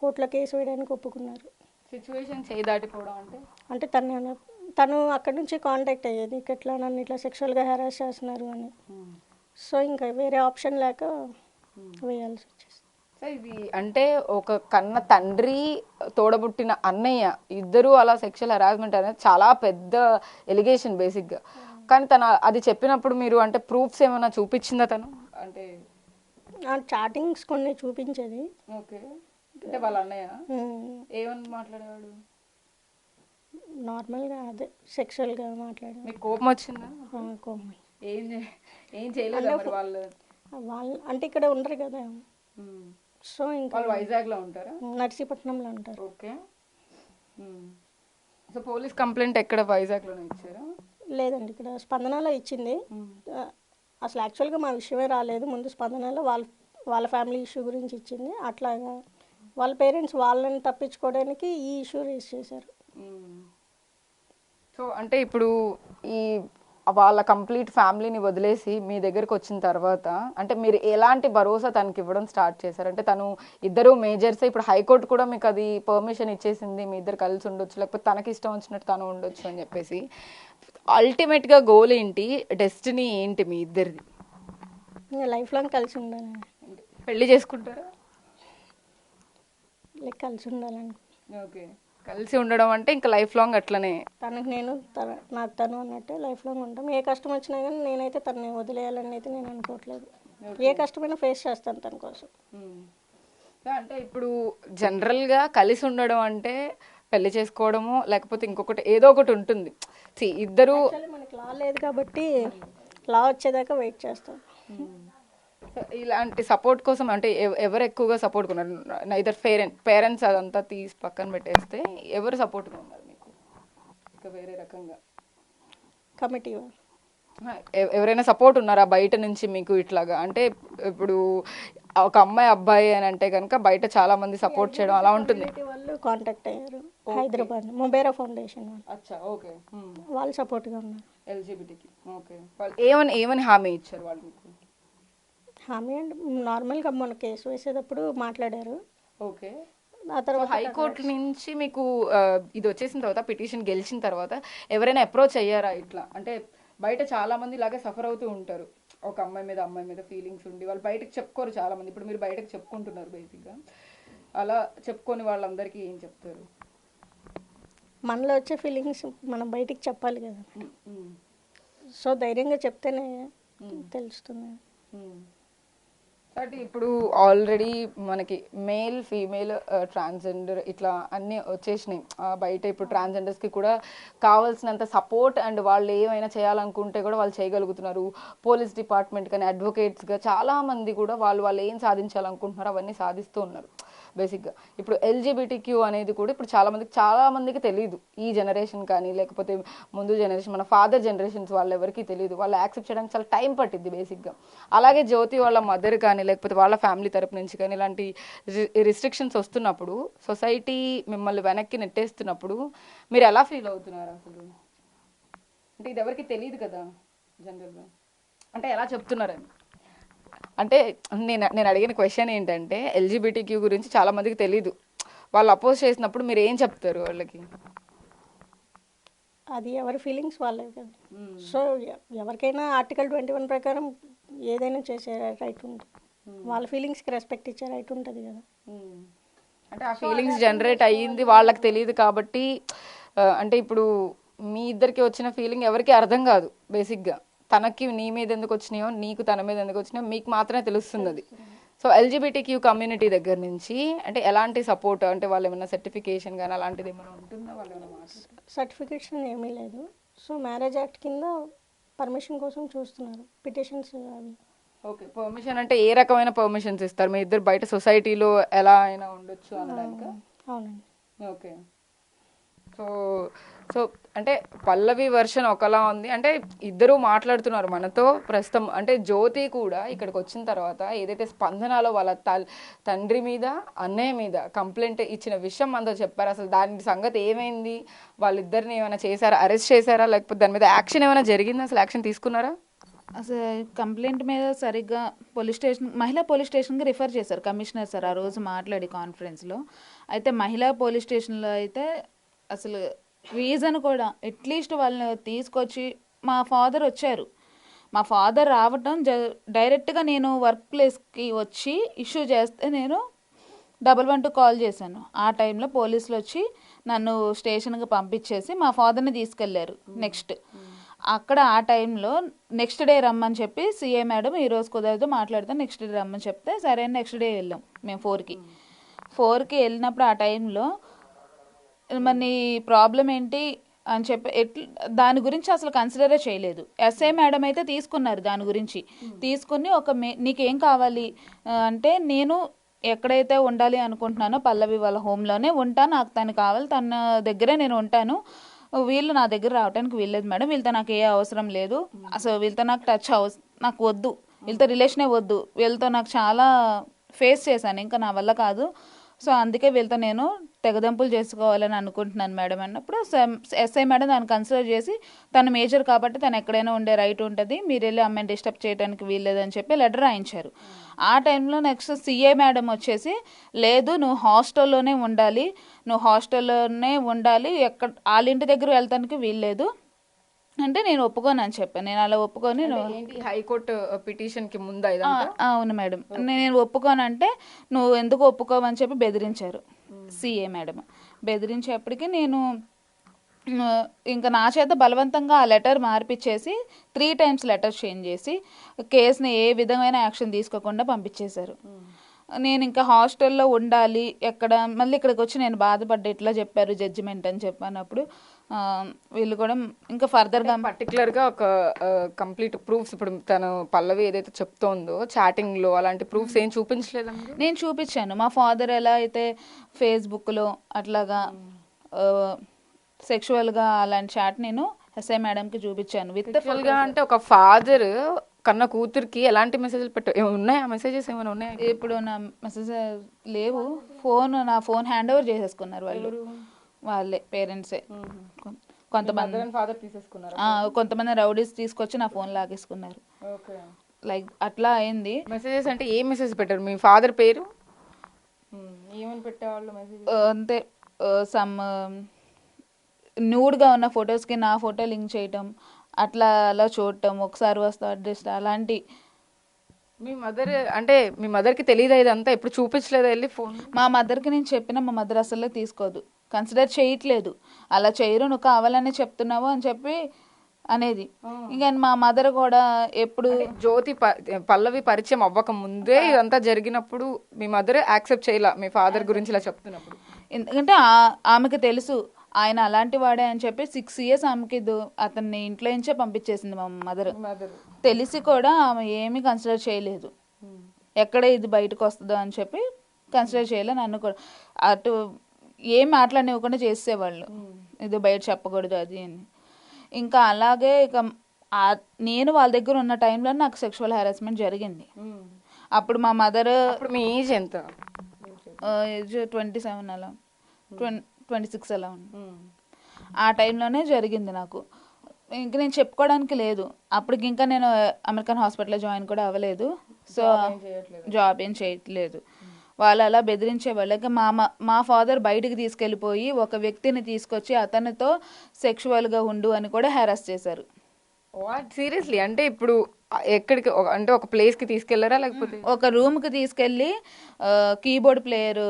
కోర్టులో కేసు వేయడానికి ఒప్పుకున్నారు. సిచ్యువేషన్ చేయి దాటిపోవడం అంటే తను అక్కడ నుంచి కాంటాక్ట్ అయ్యేది, ఇట్లా నన్ను ఇట్లా సెక్షువల్గా హెరాస్ చేస్తున్నారు అని. సో ఇంకా వేరే ఆప్షన్ లేక వేయాల్సి వచ్చేసి. సో ఇది అంటే ఒక కన్న తండ్రి తోడబుట్టిన అన్నయ్య ఇద్దరు అలా సెక్షువల్ హెరాస్మెంట్ అనేది చాలా పెద్ద ఎలిగేషన్ బేసిక్గా. కానీ తను అది చెప్పినప్పుడు మీరు అంటే ప్రూఫ్స్ ఏమైనా చూపించిందా తను? అంటే చాటింగ్స్ కొన్ని చూపించేది. ఓకే. అంటే వాళ్ళ అన్నయ్య ఏమని మాట్లాడేవాడు? నార్మల్గా అదే సెక్షువల్గా మాట్లాడే. మీకు కోపం వచ్చిందా? కోపం. ఏం చేయలేదు వాళ్ళు అంటే ఇక్కడ ఉండరు కదా, సో ఇంకా వైజాగ్లో ఉంటారా? నర్సీపట్నంలో ఉంటారు. ఓకే. సో పోలీస్ కంప్లైంట్ ఎక్కడ వైజాగ్లోనే ఇచ్చారా? లేదండి, ఇక్కడ స్పందనలో ఇచ్చింది. అసలు యాక్చువల్గా మా విషయమే రాలేదు, ముందు స్పందనలో వాళ్ళ ఫ్యామిలీ ఇష్యూ గురించి ఇచ్చింది. అట్లాగా వాళ్ళ పేరెంట్స్ వాళ్ళని తప్పించుకోవడానికి ఈ ఇష్యూ రేస్ చేశారు. సో అంటే ఇప్పుడు ఈ వాళ్ళ కంప్లీట్ ఫ్యామిలీని వదిలేసి మీ దగ్గరకు వచ్చిన తర్వాత అంటే మీరు ఎలాంటి భరోసా తనకి ఇవ్వడం స్టార్ట్ చేశారు? అంటే తను ఇద్దరు మేజర్స్, ఇప్పుడు హైకోర్టు కూడా మీకు అది పర్మిషన్ ఇచ్చేసింది, మీ ఇద్దరు కలిసి ఉండొచ్చు లేకపోతే తనకి ఇష్టం వచ్చినట్టు తను ఉండొచ్చు అని చెప్పేసి. అల్టిమేట్గా గోల్ ఏంటి, డెస్టినీ ఏంటి మీ ఇద్దరిది? లైఫ్ లాంగ్ కలిసి ఉండాలి. పెళ్లి చేసుకుంటారా? కలిసి ఉండాలని. ఓకే. కలిసి ఉండడం అంటే ఇంకా లైఫ్ లాంగ్ అట్లనే. తనకు నేను నాకు తను అన్నట్టే లైఫ్ లాంగ్ ఉంటాం. ఏ కష్టం వచ్చినా కానీ నేనైతే తనని వదిలేయాలని అయితే నేను అనుకోవట్లేదు. ఏ కష్టమైనా ఫేస్ చేస్తాను తన కోసం. అంటే ఇప్పుడు జనరల్గా కలిసి ఉండడం అంటే పెళ్లి చేసుకోవడము లేకపోతే ఇంకొకటి ఏదో ఒకటి ఉంటుంది. ఇద్దరు మనకి లా లేదు కాబట్టి లా వచ్చేదాకా వెయిట్ చేస్తాం. ఇలాంటి సపోర్ట్ కోసం అంటే ఎవరు ఎక్కువగా సపోర్ట్ ఉన్నారు? ఇద్దరు పేరెంట్స్ అదంతా తీసి పక్కన పెట్టేస్తే ఎవరు సపోర్ట్గా ఉన్నారు మీకు ఇంకా వేరే రకంగా? కమిటీ ఎవరైనా సపోర్ట్ ఉన్నారా బయట నుంచి మీకు ఇట్లాగా? అంటే ఇప్పుడు ఒక అమ్మాయి అబ్బాయి అని అంటే కనుక బయట చాలా మంది సపోర్ట్ చేయడం అలా ఉంటుంది. వాళ్ళు కాంటాక్ట్ అయ్యారు హైదరాబాద్ మొబేరా ఫౌండేషన్ ఓకే, వాళ్ళు సపోర్ట్గా ఉన్నారు. ఎల్జిబిటీకి ఓకే. వాళ్ళు ఏమని హామీ ఇచ్చారు వాళ్ళు మీకు? హామీ అంటే నార్మల్గా మొన్న కేసు వేసేటప్పుడు మాట్లాడారు. ఓకే. ఆ తర్వాత హైకోర్టు నుంచి మీకు ఇది వచ్చేసిన తర్వాత పిటిషన్ గెలిచిన తర్వాత ఎవరైనా అప్రోచ్ అయ్యారా ఇట్లా? అంటే బయట చాలా మంది ఇలాగే సఫర్ అవుతూ ఉంటారు, ఒక అమ్మాయి మీద ఫీలింగ్స్ ఉండి వాళ్ళు బయటకు చెప్పుకోరు చాలా మంది. ఇప్పుడు మీరు బయటకు చెప్పుకుంటున్నారు బేసిక్గా, అలా చెప్పుకొని వాళ్ళందరికీ ఏం చెప్తారు? మనలో వచ్చే ఫీలింగ్స్ మనం బయటికి చెప్పాలి కదా, సో ధైర్యంగా చెప్తేనే తెలుస్తుంది. అంటే ఇప్పుడు ఆల్రెడీ మనకి మేల్ ఫీమేల్ ట్రాన్స్జెండర్ ఇట్లా అన్నీ వచ్చేసినాయి బయట. ఇప్పుడు ట్రాన్స్జెండర్స్కి కూడా కావాల్సినంత సపోర్ట్ అండ్ వాళ్ళు ఏమైనా చేయాలనుకుంటే కూడా వాళ్ళు చేయగలుగుతున్నారు. పోలీస్ డిపార్ట్మెంట్ కానీ అడ్వకేట్స్గా చాలామంది కూడా వాళ్ళు ఏం సాధించాలనుకుంటున్నారో అవన్నీ సాధిస్తూ ఉన్నారు బేసిక్గా. ఇప్పుడు ఎల్జిబిటిక్యూ అనేది కూడా ఇప్పుడు చాలా మందికి తెలియదు, ఈ జనరేషన్ కానీ లేకపోతే ముందు జనరేషన్ మన ఫాదర్ జనరేషన్స్ వాళ్ళు ఎవరికి తెలియదు. వాళ్ళు యాక్సెప్ట్ చేయడానికి చాలా టైం పట్టింది బేసిక్గా. అలాగే జ్యోతి వాళ్ళ మదర్ కానీ లేకపోతే వాళ్ళ ఫ్యామిలీ తరపు నుంచి కానీ ఇలాంటి రిస్ట్రిక్షన్స్ వస్తున్నప్పుడు, సొసైటీ మిమ్మల్ని వెనక్కి నెట్టేస్తున్నప్పుడు మీరు ఎలా ఫీల్ అవుతున్నారు అసలు? అంటే ఇది ఎవరికి తెలియదు కదా జనరల్గా, అంటే ఎలా చెప్తున్నారని. అంటే నేను అడిగిన క్వశ్చన్ ఏంటంటే ఎల్జిబిటిక్యూ గురించి చాలా మందికి తెలీదు, వాళ్ళు అపోజ్ చేసినప్పుడు మీరు ఏం చెప్తారు వాళ్ళకి? అది ఎవరి ఫీలింగ్స్ వాళ్ళే కదా. సో ఎవరికైనా ఆర్టికల్ 21 ప్రకారం ఏదైనా చేసే రైట్ ఉంటుంది, వాళ్ళ ఫీలింగ్స్కి రెస్పెక్ట్ ఇచ్చే రైట్ ఉంటుంది కదా. అంటే ఆ ఫీలింగ్స్ జనరేట్ అయ్యింది వాళ్ళకి తెలియదు కాబట్టి, అంటే ఇప్పుడు మీ ఇద్దరికి వచ్చిన ఫీలింగ్ ఎవరికి అర్థం కాదు బేసిక్గా. తనకి నీ మీద ఎందుకు వచ్చినాయో నీకు తన మీద ఎందుకు వచ్చినాయో మీకు మాత్రమే తెలుస్తుంది అది. సో ఎల్జిబిటిక్యూ కమ్యూనిటీ దగ్గర నుంచి అంటే ఎలాంటి సపోర్ట్, అంటే వాళ్ళు ఏమైనా సర్టిఫికేషన్ కానీ అలాంటిది ఏమైనా ఉంటుందా? వాళ్ళు ఏమైనా సర్టిఫికేషన్ ఏమీ లేదు. సో మ్యారేజ్ యాక్ట్ కింద పర్మిషన్ కోసం చూస్తున్నారు, పిటిషన్స్ అవి. ఓకే, పర్మిషన్ అంటే ఏ రకమైన పర్మిషన్స్ ఇస్తారు? మీ ఇద్దరు బయట సొసైటీలో ఎలా అయినా ఉండొచ్చు అనడానికి? అవునండి. ఓకే. సో అంటే పల్లవి వర్షన్ ఒకలా ఉంది, అంటే ఇద్దరు మాట్లాడుతున్నారు మనతో ప్రస్తుతం. అంటే జ్యోతి కూడా ఇక్కడికి వచ్చిన తర్వాత ఏదైతే స్పందనలో వాళ్ళ తండ్రి మీద అన్నయ్య మీద కంప్లైంట్ ఇచ్చిన విషయం మనతో చెప్పారు. అసలు దాని సంగతి ఏమైంది? వాళ్ళిద్దరిని ఏమైనా చేశారా, అరెస్ట్ చేశారా, లేకపోతే దాని మీద యాక్షన్ ఏమైనా జరిగిందా? అసలు యాక్షన్ తీసుకున్నారా? అసలు కంప్లైంట్ మీద సరిగ్గా మహిళా పోలీస్ స్టేషన్కి రిఫర్ చేశారు కమిషనర్ సార్ ఆ రోజు మాట్లాడి కాన్ఫరెన్స్లో. అయితే మహిళా పోలీస్ స్టేషన్లో అయితే అసలు రీజన్ కూడా అట్లీస్ట్ వాళ్ళని తీసుకొచ్చి మా ఫాదర్ వచ్చారు. మా ఫాదర్ రావటం డైరెక్ట్గా నేను వర్క్ ప్లేస్కి వచ్చి ఇష్యూ చేస్తే నేను 112 కాల్ చేశాను. ఆ టైంలో పోలీసులు వచ్చి నన్ను స్టేషన్కి పంపించేసి మా ఫాదర్ని తీసుకెళ్లారు. నెక్స్ట్ అక్కడ ఆ టైంలో నెక్స్ట్ డే రమ్మని చెప్పి సీఏ మేడం ఈరోజు కుదరదు మాట్లాడితే నెక్స్ట్ డే రమ్మని చెప్తే సరే నెక్స్ట్ డే వెళ్ళాం మేము 4కి వెళ్ళినప్పుడు ఆ టైంలో మరి ప్రాబ్లం ఏంటి అని చెప్పి దాని గురించి అసలు కన్సిడరే చేయలేదు. ఎస్ఐ మేడం అయితే తీసుకున్నారు, దాని గురించి తీసుకుని నీకేం కావాలి అంటే నేను ఎక్కడైతే ఉండాలి అనుకుంటున్నానో పల్లవి వాళ్ళ హోమ్లోనే ఉంటాను, నాకు తను కావాలి, తన దగ్గరే నేను ఉంటాను, వీళ్ళు నా దగ్గర రావడానికి వీల్లేదు మేడం, వీళ్ళతో నాకు ఏ అవసరం లేదు, అసలు వీళ్ళతో నాకు నాకు వద్దు, వీళ్ళతో రిలేషనే వద్దు, వీళ్ళతో నాకు చాలా ఫేస్ చేశాను, ఇంకా నా వల్ల కాదు, సో అందుకే వీళ్ళతో నేను తెగదెంపులు చేసుకోవాలని అనుకుంటున్నాను మేడం అన్నప్పుడు ఎస్ఐ మేడం దాన్ని కన్సిడర్ చేసి తను మేజర్ కాబట్టి తను ఎక్కడైనా ఉండే రైట్ ఉంటుంది, మీరు వెళ్ళి అమ్మాయిని డిస్టర్బ్ చేయడానికి వీల్లేదని చెప్పి లెటర్ రాయించారు. ఆ టైంలో నెక్స్ట్ సీఏ మేడం వచ్చేసి లేదు నువ్వు హాస్టల్లోనే ఉండాలి, వాళ్ళ ఇంటి దగ్గర వెళ్తానికి వీల్లేదు అంటే నేను ఒప్పుకోను అని చెప్పాను. నేను అలా ఒప్పుకొని హైకోర్టు పిటిషన్ కి ముందు అవును మేడం నేను ఒప్పుకోను అంటే నువ్వు ఎందుకు ఒప్పుకోవని చెప్పి బెదిరించారు సీఏ మేడం. బెదిరించేప్పటికి నేను ఇంకా నా చేత బలవంతంగా ఆ లెటర్ మార్పిచ్చేసి 3 times లెటర్ చేంజ్ చేసి కేసుని ఏ విధమైన యాక్షన్ తీసుకోకుండా పంపించేశారు. నేను ఇంకా హాస్టల్లో ఉండాలి, ఎక్కడ మళ్ళీ ఇక్కడికి వచ్చి నేను బాధపడ్డా, ఇట్లా చెప్పారు జడ్జిమెంట్ అని చెప్పినప్పుడు వీళ్ళు కూడా ఇంకా ఫర్దర్గా పర్టికులర్గా ఒక కంప్లీట్ ప్రూఫ్స్, ఇప్పుడు తను పల్లవి ఏదైతే చెప్తోందో చాటింగ్లో అలాంటి ప్రూఫ్స్ ఏం చూపించలేదా? నేను చూపించాను. మా ఫాదర్ ఎలా అయితే ఫేస్బుక్లో అట్లాగా సెక్షువల్గా అలాంటి చాట్ నేను ఎస్ఐ మేడంకి చూపించాను. విత్ అంటే ఒక ఫాదర్ కన్న కూతురికి ఎలాంటి మెసేజ్లు ఉన్నాయా? మెసేజెస్ ఏమైనా ఉన్నాయా? ఇప్పుడు నా మెసేజ్ లేవు. నా ఫోన్ హ్యాండ్ ఓవర్ చేసేసుకున్నారు వాళ్ళు, వాళ్ళే పేరెంట్సే. కొంతమంది రౌడీస్ తీసుకొచ్చి నా ఫోన్ లాగేసుకున్నారు. లైక్ అట్లా అయింది. మెసేజెస్ అంటే ఏ మెసేజ్ పెట్టారు? మీ ఫాదర్ పేరు ఏమని పెట్టేవాళ్ళు మెసేజ్? అంతే, సమ్ న్యూడ్గా ఉన్న ఫొటోస్కి నా ఫోటో లింక్ చేయటం, అట్లా అలా చూడటం, ఒకసారి వస్తా అడ్రస్ అలాంటి. మీ మదర్ అంటే మీ మదర్కి తెలియదు ఇదంతా? ఎప్పుడు చూపించలేదు వెళ్ళి ఫోన్? మా మదర్కి నేను చెప్పిన మా మదర్ అసలు తీసుకోదు, కన్సిడర్ చేయట్లేదు. అలా చేయరు, నువ్వు కావాలని చెప్తున్నావు అని చెప్పి అనేది. ఇంకా మా మదర్ కూడా ఎప్పుడు జ్యోతి పల్లవి పరిచయం అవ్వక ముందే ఇదంతా జరిగినప్పుడు మీ మదర్ యాక్సెప్ట్ చేయాల మీ ఫాదర్ గురించి ఇలా చెప్తున్నప్పుడు? ఎందుకంటే ఆమెకి తెలుసు ఆయన అలాంటి వాడే అని చెప్పి 6 years ఆమెకి అతన్ని ఇంట్లో నుంచే పంపించేసింది మా మదర్. తెలిసి కూడా ఆమె ఏమీ కన్సిడర్ చేయలేదు, ఎక్కడ ఇది బయటకు వస్తుందో అని చెప్పి కన్సిడర్ చేయలేదు. నన్ను కూడా అటు ఏం మాట్లాడనివ్వకుండా చేసేవాళ్ళు, ఇది బయట చెప్పకూడదు అది అని. ఇంకా అలాగే ఇక నేను వాళ్ళ దగ్గర ఉన్న టైంలో నాకు సెక్షువల్ హెరాస్మెంట్ జరిగింది. అప్పుడు మా మదర్, మీ ఏజ్ ఎంత? ఏజ్ 27 అలా 26 అలా ఉంది. ఆ టైంలోనే జరిగింది నాకు. ఇంక నేను చెప్పుకోవడానికి లేదు. అప్పటికి ఇంకా నేను అమెరికన్ హాస్పిటల్లో జాయిన్ కూడా అవ్వలేదు, సో జాబ్ ఏం చేయట్లేదు. వాళ్ళు అలా బెదిరించేవాళ్ళు. ఇంకా మా ఫాదర్ బయటికి తీసుకెళ్ళిపోయి ఒక వ్యక్తిని తీసుకొచ్చి అతనితో సెక్షువల్గా ఉండు అని కూడా హెరాస్ చేశారు. సీరియస్లీ? అంటే ఇప్పుడు ఎక్కడికి, అంటే ఒక ప్లేస్కి తీసుకెళ్లారా లేకపోతే? ఒక రూమ్కి తీసుకెళ్ళి కీబోర్డ్ ప్లేయర్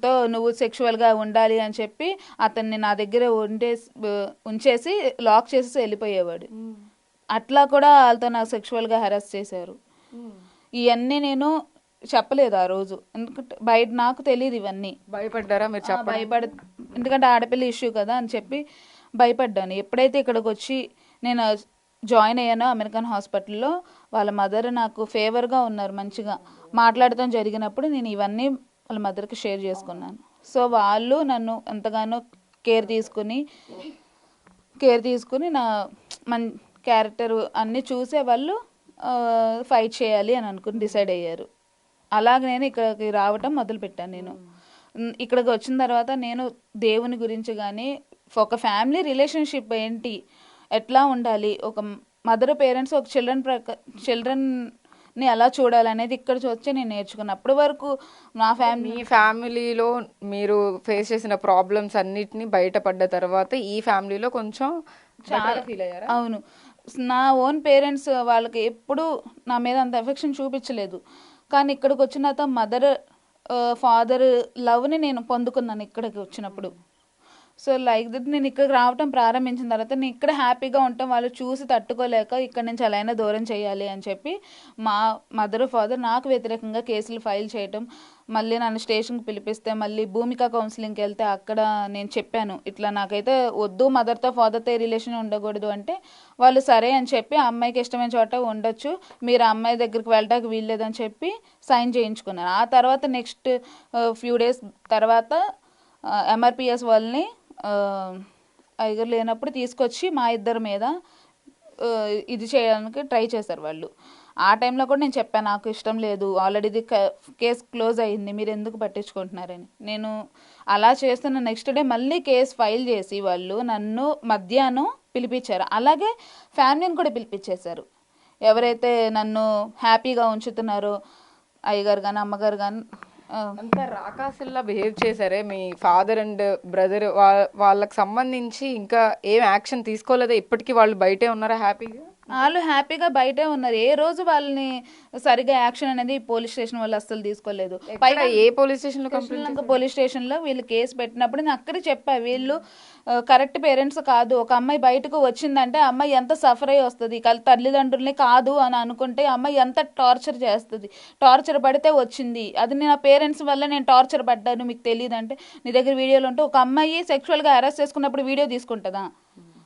తో నువ్వు సెక్షువల్గా ఉండాలి అని చెప్పి అతన్ని నా దగ్గర ఉంచేసి లాక్ చేసి వెళ్ళిపోయేవాడు. అట్లా కూడా వాళ్ళతో నాకు సెక్షువల్గా హెరాస్ చేశారు. ఇవన్నీ నేను చెప్పలేదు ఆ రోజు, ఎందుకంటే బయట నాకు తెలియదు ఇవన్నీ. భయపడ్డారా మీరు? ఎందుకంటే ఆడపిల్ల ఇష్యూ కదా అని చెప్పి భయపడ్డాను. ఎప్పుడైతే ఇక్కడికి వచ్చి నేను జాయిన్ అయ్యానో అమెరికన్ హాస్పిటల్లో, వాళ్ళ మదర్ నాకు ఫేవర్గా ఉన్నారు, మంచిగా మాట్లాడటం జరిగినప్పుడు నేను ఇవన్నీ వాళ్ళ మదర్కి షేర్ చేసుకున్నాను. సో వాళ్ళు నన్ను ఎంతగానో కేర్ తీసుకుని నా క్యారెక్టర్ అన్నీ చూసే వాళ్ళు ఫైట్ చేయాలి అని అనుకుని డిసైడ్ అయ్యారు. అలాగే నేను ఇక్కడికి రావటం మొదలుపెట్టాను. నేను ఇక్కడికి వచ్చిన తర్వాత నేను దేవుని గురించి కానీ, ఒక ఫ్యామిలీ రిలేషన్షిప్ ఏంటి, ఎట్లా ఉండాలి, ఒక మదర్ పేరెంట్స్ ఒక చిల్డ్రన్ని ఎలా చూడాలనేది ఇక్కడ వచ్చి నేను నేర్చుకున్నాను. అప్పటి వరకు నా ఫ్యామిలీలో మీరు ఫేస్ చేసిన ప్రాబ్లమ్స్ అన్నిటిని బయటపడ్డ తర్వాత ఈ ఫ్యామిలీలో కొంచెం చాలా ఫీల్ అయ్యారా? అవును. నా ఓన్ పేరెంట్స్ వాళ్ళకి ఎప్పుడు నా మీద అంత ఎఫెక్షన్ చూపించలేదు, కానీ ఇక్కడికి వచ్చిన తర్వాత మదర్ ఫాదర్ లవ్ని నేను పొందుకున్నాను ఇక్కడికి వచ్చినప్పుడు. సో లైక్ దట్ నేను ఇక్కడికి రావటం ప్రారంభించిన తర్వాత నేను ఇక్కడ హ్యాపీగా ఉంటాం, వాళ్ళు చూసి తట్టుకోలేక ఇక్కడ నుంచి అలా అయినా దూరం చేయాలి అని చెప్పి మా మదర్ ఫాదర్ నాకు వ్యతిరేకంగా కేసులు ఫైల్ చేయటం, మళ్ళీ నన్ను స్టేషన్కి పిలిపిస్తే మళ్ళీ భూమిక కౌన్సిలింగ్కి వెళ్తే అక్కడ నేను చెప్పాను ఇట్లా నాకైతే వద్దు, మదర్తో ఫాదర్తో రిలేషన్ ఉండకూడదు అంటే వాళ్ళు సరే అని చెప్పి అమ్మాయికి ఇష్టమైన చోట ఉండొచ్చు, మీరు అమ్మాయి దగ్గరికి వెళ్ళడానికి వీల్లేదని చెప్పి సైన్ చేయించుకున్నాను. ఆ తర్వాత నెక్స్ట్ ఫ్యూ డేస్ తర్వాత MRPS వాళ్ళని ఐగర్ లేనప్పుడు తీసుకొచ్చి మా ఇద్దరి మీద ఇది చేయడానికి ట్రై చేశారు వాళ్ళు. ఆ టైంలో కూడా నేను చెప్పాను నాకు ఇష్టం లేదు, ఆల్రెడీ ఇది కేసు క్లోజ్ అయ్యింది, మీరు ఎందుకు పట్టించుకుంటున్నారని. నేను అలా చేస్తున్న నెక్స్ట్ డే మళ్ళీ కేసు ఫైల్ చేసి వాళ్ళు నన్ను మధ్యాహ్నం పిలిపించారు. అలాగే ఫ్యామిలీని కూడా పిలిపించేశారు, ఎవరైతే నన్ను హ్యాపీగా ఉంచుతున్నారో అయ్యగారు కానీ అమ్మగారు కానీ. అంత రాకాసుల్లా బిహేవ్ చేశారే మీ ఫాదర్ అండ్ బ్రదర్, వాళ్ళకి సంబంధించి ఇంకా ఏం యాక్షన్ తీసుకోలేదా? ఇప్పటికీ వాళ్ళు బయటే ఉన్నారా హ్యాపీగా? వాళ్ళు హ్యాపీగా బయటే ఉన్నారు. ఏ రోజు వాళ్ళని సరిగా యాక్షన్ అనేది పోలీస్ స్టేషన్ వాళ్ళు అస్సలు తీసుకోలేదు. పైగా ఏ పోలీస్ స్టేషన్ లో కంప్లైంట్ శ్రీలంక పోలీస్ స్టేషన్ లో వీళ్ళు కేసు పెట్టినప్పుడు నేను అక్కడే చెప్పా, వీళ్ళు కరెక్ట్ పేరెంట్స్ కాదు. ఒక అమ్మాయి బయటకు వచ్చిందంటే ఆ అమ్మాయి ఎంత సఫర్ అయ్యి వస్తుంది, తల్లిదండ్రుల్ని కాదు అని అనుకుంటే ఆ అమ్మాయి ఎంత టార్చర్ చేస్తుంది. టార్చర్ పడితే వచ్చింది, అది నా పేరెంట్స్ వల్ల నేను టార్చర్ పడ్డాను మీకు తెలియదు అంటే నీ దగ్గర వీడియోలు ఉంటే ఒక అమ్మాయి సెక్షువల్గా హెరాస్ చేసుకున్నప్పుడు వీడియో తీసుకుంటుందా?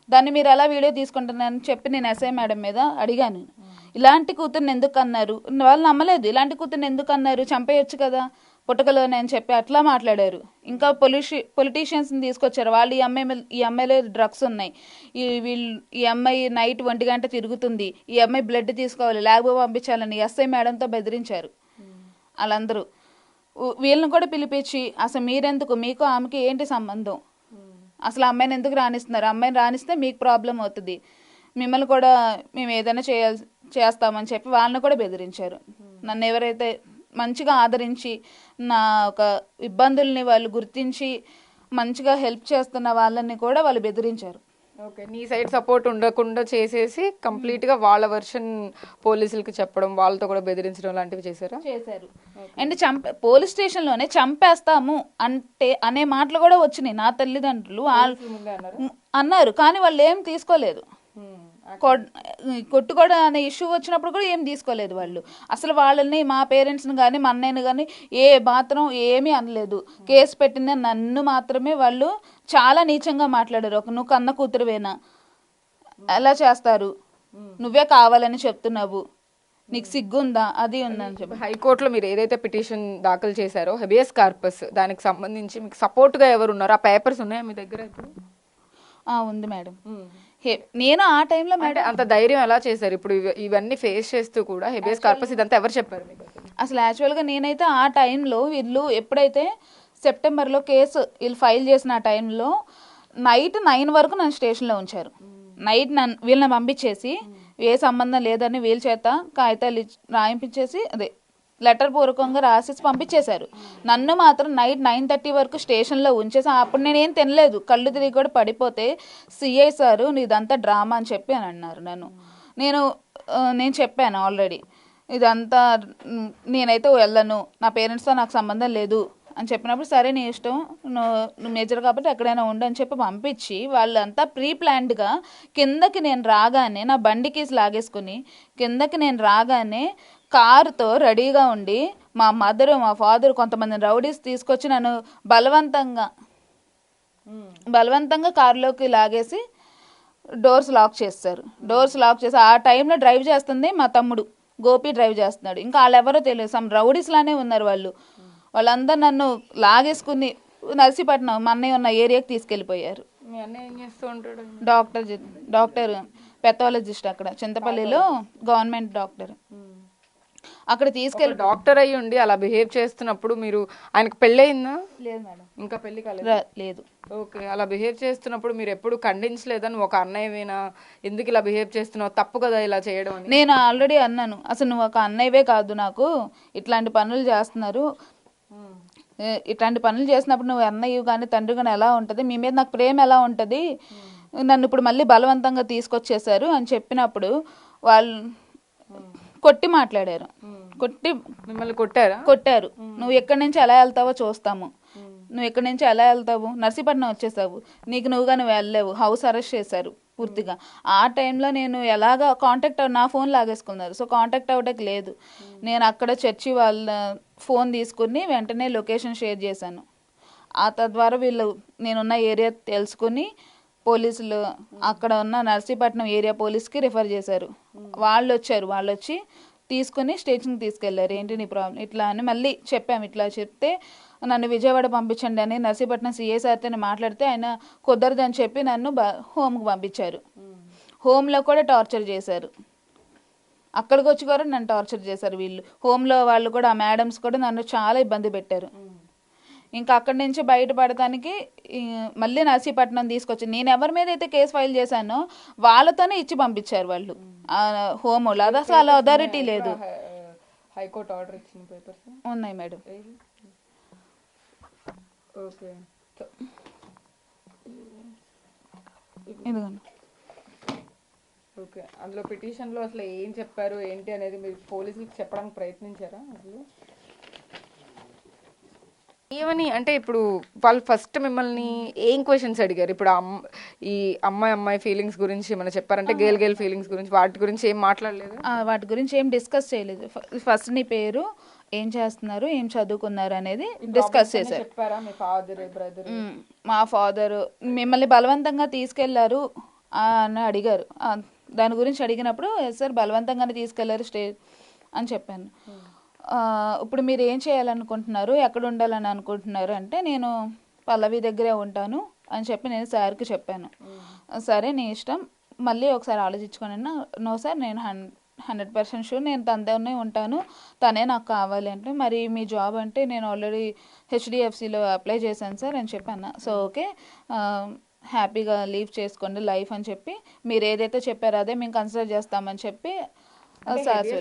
దాన్ని మీరు ఎలా వీడియో తీసుకుంటున్నారని చెప్పి నేను ఎస్ఐ మేడం మీద అడిగాను. ఇలాంటి కూతుర్ని ఎందుకు అన్నారు? వాళ్ళు నమ్మలేదు. ఇలాంటి కూతుర్ని ఎందుకు అన్నారు, చంపేయొచ్చు కదా పుట్టకలోనే అని చెప్పి అట్లా మాట్లాడారు. ఇంకా పొలిటీషియన్స్ని తీసుకొచ్చారు. వాళ్ళు ఈ అమ్మాయిలో డ్రగ్స్ ఉన్నాయి, ఈ అమ్మాయి నైట్ 1 గంట తిరుగుతుంది, ఈ అమ్మాయి బ్లడ్ తీసుకోవాలి, ల్యాబ్ పంపించాలని ఎస్ఐ మేడంతో బెదిరించారు వాళ్ళందరూ. వీళ్ళని కూడా పిలిపించి అసలు మీరెందుకు, మీకు ఆమెకి ఏంటి సంబంధం, అసలు అమ్మాయిని ఎందుకు రాణిస్తున్నారు, అమ్మాయిని రాణిస్తే మీకు ప్రాబ్లం అవుతుంది, మిమ్మల్ని కూడా మేము ఏదైనా చేస్తామని చెప్పి వాళ్ళని కూడా బెదిరించారు. నన్ను ఎవరైతే మంచిగా ఆదరించి నా ఒక ఇబ్బందుల్ని వాళ్ళు గుర్తించి మంచిగా హెల్ప్ చేస్తున్న వాళ్ళని కూడా వాళ్ళు బెదిరించారు. ఓకే, నీ సైడ్ సపోర్ట్ ఉండకుండా చేసేసి కంప్లీట్ గా వాళ్ళ వర్షన్ పోలీసులకి చెప్పడం, వాళ్ళతో కూడా బెదిరించడం లాంటివి చేశారు. అండ్ పోలీస్ స్టేషన్ లోనే చంపేస్తాము అంటే అనే మాటలు కూడా వచ్చినాయి. నా తల్లిదండ్రులు అన్నారు, కానీ వాళ్ళు ఏం తీసుకోలేదు. కొట్టుకోవడం అనే ఇష్యూ వచ్చినప్పుడు కూడా ఏం తీసుకోలేదు వాళ్ళు. అసలు వాళ్ళని, మా పేరెంట్స్ని కానీ మా అన్నయ్యని కానీ ఏ మాత్రం ఏమీ అనలేదు. కేసు పెట్టిన నన్ను మాత్రమే వాళ్ళు చాలా నీచంగా మాట్లాడారు. నువ్వు కన్న కూతురువేనా, ఎలా చేస్తారు, నువ్వే కావాలని చెప్తున్నావు, నీకు సిగ్గుందా, అది ఉందని చెప్పి. హైకోర్టులో మీరు ఏదైతే పిటిషన్ దాఖలు చేశారో హెబియస్ కార్పస్, దానికి సంబంధించి మీకు సపోర్ట్ గా ఎవరు ఉన్నారు? ఆ పేపర్స్ ఉన్నాయా మీ దగ్గర ఇప్పుడు? ఉంది మేడం. నేను ఆ టైంలో మేడం అంత ధైర్యం ఎలా చేశారు? ఇప్పుడు ఇవన్నీ ఫేస్ చేస్తూ కూడా హెబియస్ కార్పస్ ఇదంతా ఎవరు చెప్పారు మీకు? అసలు యాక్చువల్గా నేనైతే ఆ టైంలో వీళ్ళు ఎప్పుడైతే సెప్టెంబర్లో కేసు వీళ్ళు ఫైల్ చేసిన ఆ టైంలో నైట్ 9 వరకు నన్ను స్టేషన్లో ఉంచారు. నైట్ వీళ్ళని పంపించేసి ఏ సంబంధం లేదని వీళ్ళ చేత కాగితాలు రాయింపించేసి లెటర్ పూర్వకంగా రాసేసి పంపించేశారు. నన్ను మాత్రం నైట్ 9:30 వరకు స్టేషన్లో ఉంచేసి అప్పుడు నేనేం తినలేదు, కళ్ళు తిరిగి కూడా పడిపోతే సిఐ సారు నీదంతా డ్రామా అని చెప్పి అని అన్నారు నన్ను. నేను చెప్పాను ఆల్రెడీ ఇదంతా, నేనైతే వెళ్ళను, నా పేరెంట్స్తో నాకు సంబంధం లేదు అని చెప్పినప్పుడు సరే నీ ఇష్టం, నువ్వు మేజర్ కాబట్టి ఎక్కడైనా ఉండు అని చెప్పి పంపించి వాళ్ళంతా ప్రీ ప్లాన్డ్గా కిందకి నేను రాగానే నా బండి కీస్ లాగేసుకుని కిందకి నేను రాగానే కారుతో రెడీగా ఉండి మా మదరు మా ఫాదర్ కొంతమంది రౌడీస్ తీసుకొచ్చి నన్ను బలవంతంగా కారులోకి లాగేసి డోర్స్ లాక్ చేస్తారు. డోర్స్ లాక్ చేసి ఆ టైంలో డ్రైవ్ చేస్తుంది మా తమ్ముడు గోపి, డ్రైవ్ చేస్తున్నాడు. ఇంకా వాళ్ళెవరో తెలియదు, సమ్ రౌడీస్ లానే ఉన్నారు వాళ్ళు. వాళ్ళందరూ నన్ను లాగేసుకుని నర్సీపట్నం మా అన్నయ్య ఉన్న ఏరియాకి తీసుకెళ్ళిపోయారు. డాక్టర్ పెథాలజిస్ట్ అక్కడ చింతపల్లిలో గవర్నమెంట్ డాక్టర్. అక్కడ తీసుకెళ్ళి డాక్టర్ అయ్యి ఉండి అలా బిహేవ్ చేస్తున్నప్పుడు మీరు, ఆయనకు పెళ్ళయిందా? లేదు మేడం, ఇంకా పెళ్లి లేదు. ఓకే, అలా బిహేవ్ చేస్తున్నప్పుడు మీరు ఎప్పుడు ఖండించలేదా? నువ్వు ఒక అన్నయ్యవేనా, ఎందుకు ఇలా బిహేవ్ చేస్తున్నావు, తప్పు కదా ఇలా చేయడం అని? నేను ఆల్రెడీ అన్నాను, అసలు నువ్వు ఒక అన్నయ్యవే కాదు, నాకు ఇట్లాంటి పనులు చేస్తున్నారు, ఇట్లాంటి పనులు చేసినప్పుడు నువ్వు అన్నయ్య కానీ తండ్రి కానీ ఎలా ఉంటుంది, మీ మీద నాకు ప్రేమ ఎలా ఉంటుంది, నన్ను ఇప్పుడు మళ్ళీ బలవంతంగా తీసుకొచ్చేసారు అని చెప్పినప్పుడు వాళ్ళు కొట్టి మాట్లాడారు. మిమ్మల్ని కొట్టారు. నువ్వు ఎక్కడి నుంచి ఎలా వెళ్తావో చూస్తాము, నువ్వు ఎక్కడి నుంచి ఎలా వెళ్తావు, నర్సీపట్నం వచ్చేసావు, నీకు నువ్వుగా నువ్వు వెళ్ళలేవు, హౌస్ అరెస్ట్ చేశారు పూర్తిగా. ఆ టైంలో నేను ఎలాగా కాంటాక్ట్ నా ఫోన్ లాగేసుకున్నారు, సో కాంటాక్ట్ అవ్వడానికి లేదు. నేను అక్కడ చర్చి వాళ్ళ ఫోన్ తీసుకుని వెంటనే లొకేషన్ షేర్ చేశాను. ఆ తద్వారా వీళ్ళు నేనున్న ఏరియా తెలుసుకుని పోలీసులు అక్కడ ఉన్న నర్సీపట్నం ఏరియా పోలీస్కి రిఫర్ చేశారు. వాళ్ళు వచ్చి తీసుకుని స్టేషన్కి తీసుకెళ్లారు. ఏంటి నీ ప్రాబ్లం ఇట్లా అని మళ్ళీ చెప్పాము. ఇట్లా చెప్తే నన్ను విజయవాడ పంపించండి అని నర్సీపట్నం సిఐ సార్తో మాట్లాడితే ఆయన కుదరదని చెప్పి నన్ను హోమ్కి పంపించారు. హోమ్లో కూడా టార్చర్ చేశారు. అక్కడికి వచ్చి కూడా నన్ను టార్చర్ చేశారు వీళ్ళు. హోమ్లో వాళ్ళు కూడా, ఆ మేడమ్స్ కూడా నన్ను చాలా ఇబ్బంది పెట్టారు. ఇంకా అక్కడి నుంచి బయటపడటానికి మళ్ళీ నర్సీపట్నం తీసుకొచ్చి నేను ఎవరి మీద అయితే కేసు ఫైల్ చేశానో వాళ్ళతోనే ఇచ్చి పంపించారు వాళ్ళు హోమ్లో. అది అసలు అథారిటీ లేదు. హైకోర్టు ఆర్డర్ ఇచ్చిన పేపర్స్ ఉన్నాయి మేడం. ఓకే, ఇదిగోండి. ఓకే, అందులో పిటిషన్లో అసలు ఏం చెప్పారు ఏంటి అనేది మీరు పోలీసులకు చెప్పడానికి ప్రయత్నించారా అసలు? ఏమని అంటే ఇప్పుడు వాళ్ళు ఫస్ట్ మిమ్మల్ని ఏం క్వశ్చన్స్ అడిగారు? ఇప్పుడు ఈ అమ్మాయి ఫీలింగ్స్ గురించి ఏమైనా చెప్పారంటే గేల్ ఫీలింగ్స్ గురించి వాటి గురించి ఏం మాట్లాడలేదు? వాటి గురించి ఏం డిస్కస్ చేయలేదు. ఫస్ట్ నీ పేరు, ఏం చేస్తున్నారు, ఏం చదువుకున్నారు అనేది డిస్కస్ చేశారు. చెప్పారా మీ ఫాదర్ బ్రదర్? మా ఫాదర్ మిమ్మల్ని బలవంతంగా తీసుకెళ్లారు అని అడిగారు. దాని గురించి అడిగినప్పుడు సార్ బలవంతంగానే తీసుకెళ్లారు అని చెప్పాను. ఇప్పుడు మీరు ఏం చేయాలనుకుంటున్నారు, ఎక్కడ ఉండాలని అనుకుంటున్నారు అంటే నేను పల్లవి దగ్గరే ఉంటాను అని చెప్పి నేను సార్కి చెప్పాను. సరే నీ ఇష్టం, మళ్ళీ ఒకసారి ఆలోచించుకొని, నో సార్ నేను 100% షూర్ నేను తనతోనే ఉంటాను, తనే నాకు కావాలి అంటే, మరి మీ జాబ్ అంటే నేను ఆల్రెడీ హెచ్డిఎఫ్సిలో అప్లై చేశాను సార్ అని చెప్పాను. సో ఓకే, హ్యాపీగా లీవ్ చేసుకోండి లైఫ్ అని చెప్పి, మీరు ఏదైతే చెప్పారో అదే మేము కన్సిడర్ చేస్తామని చెప్పి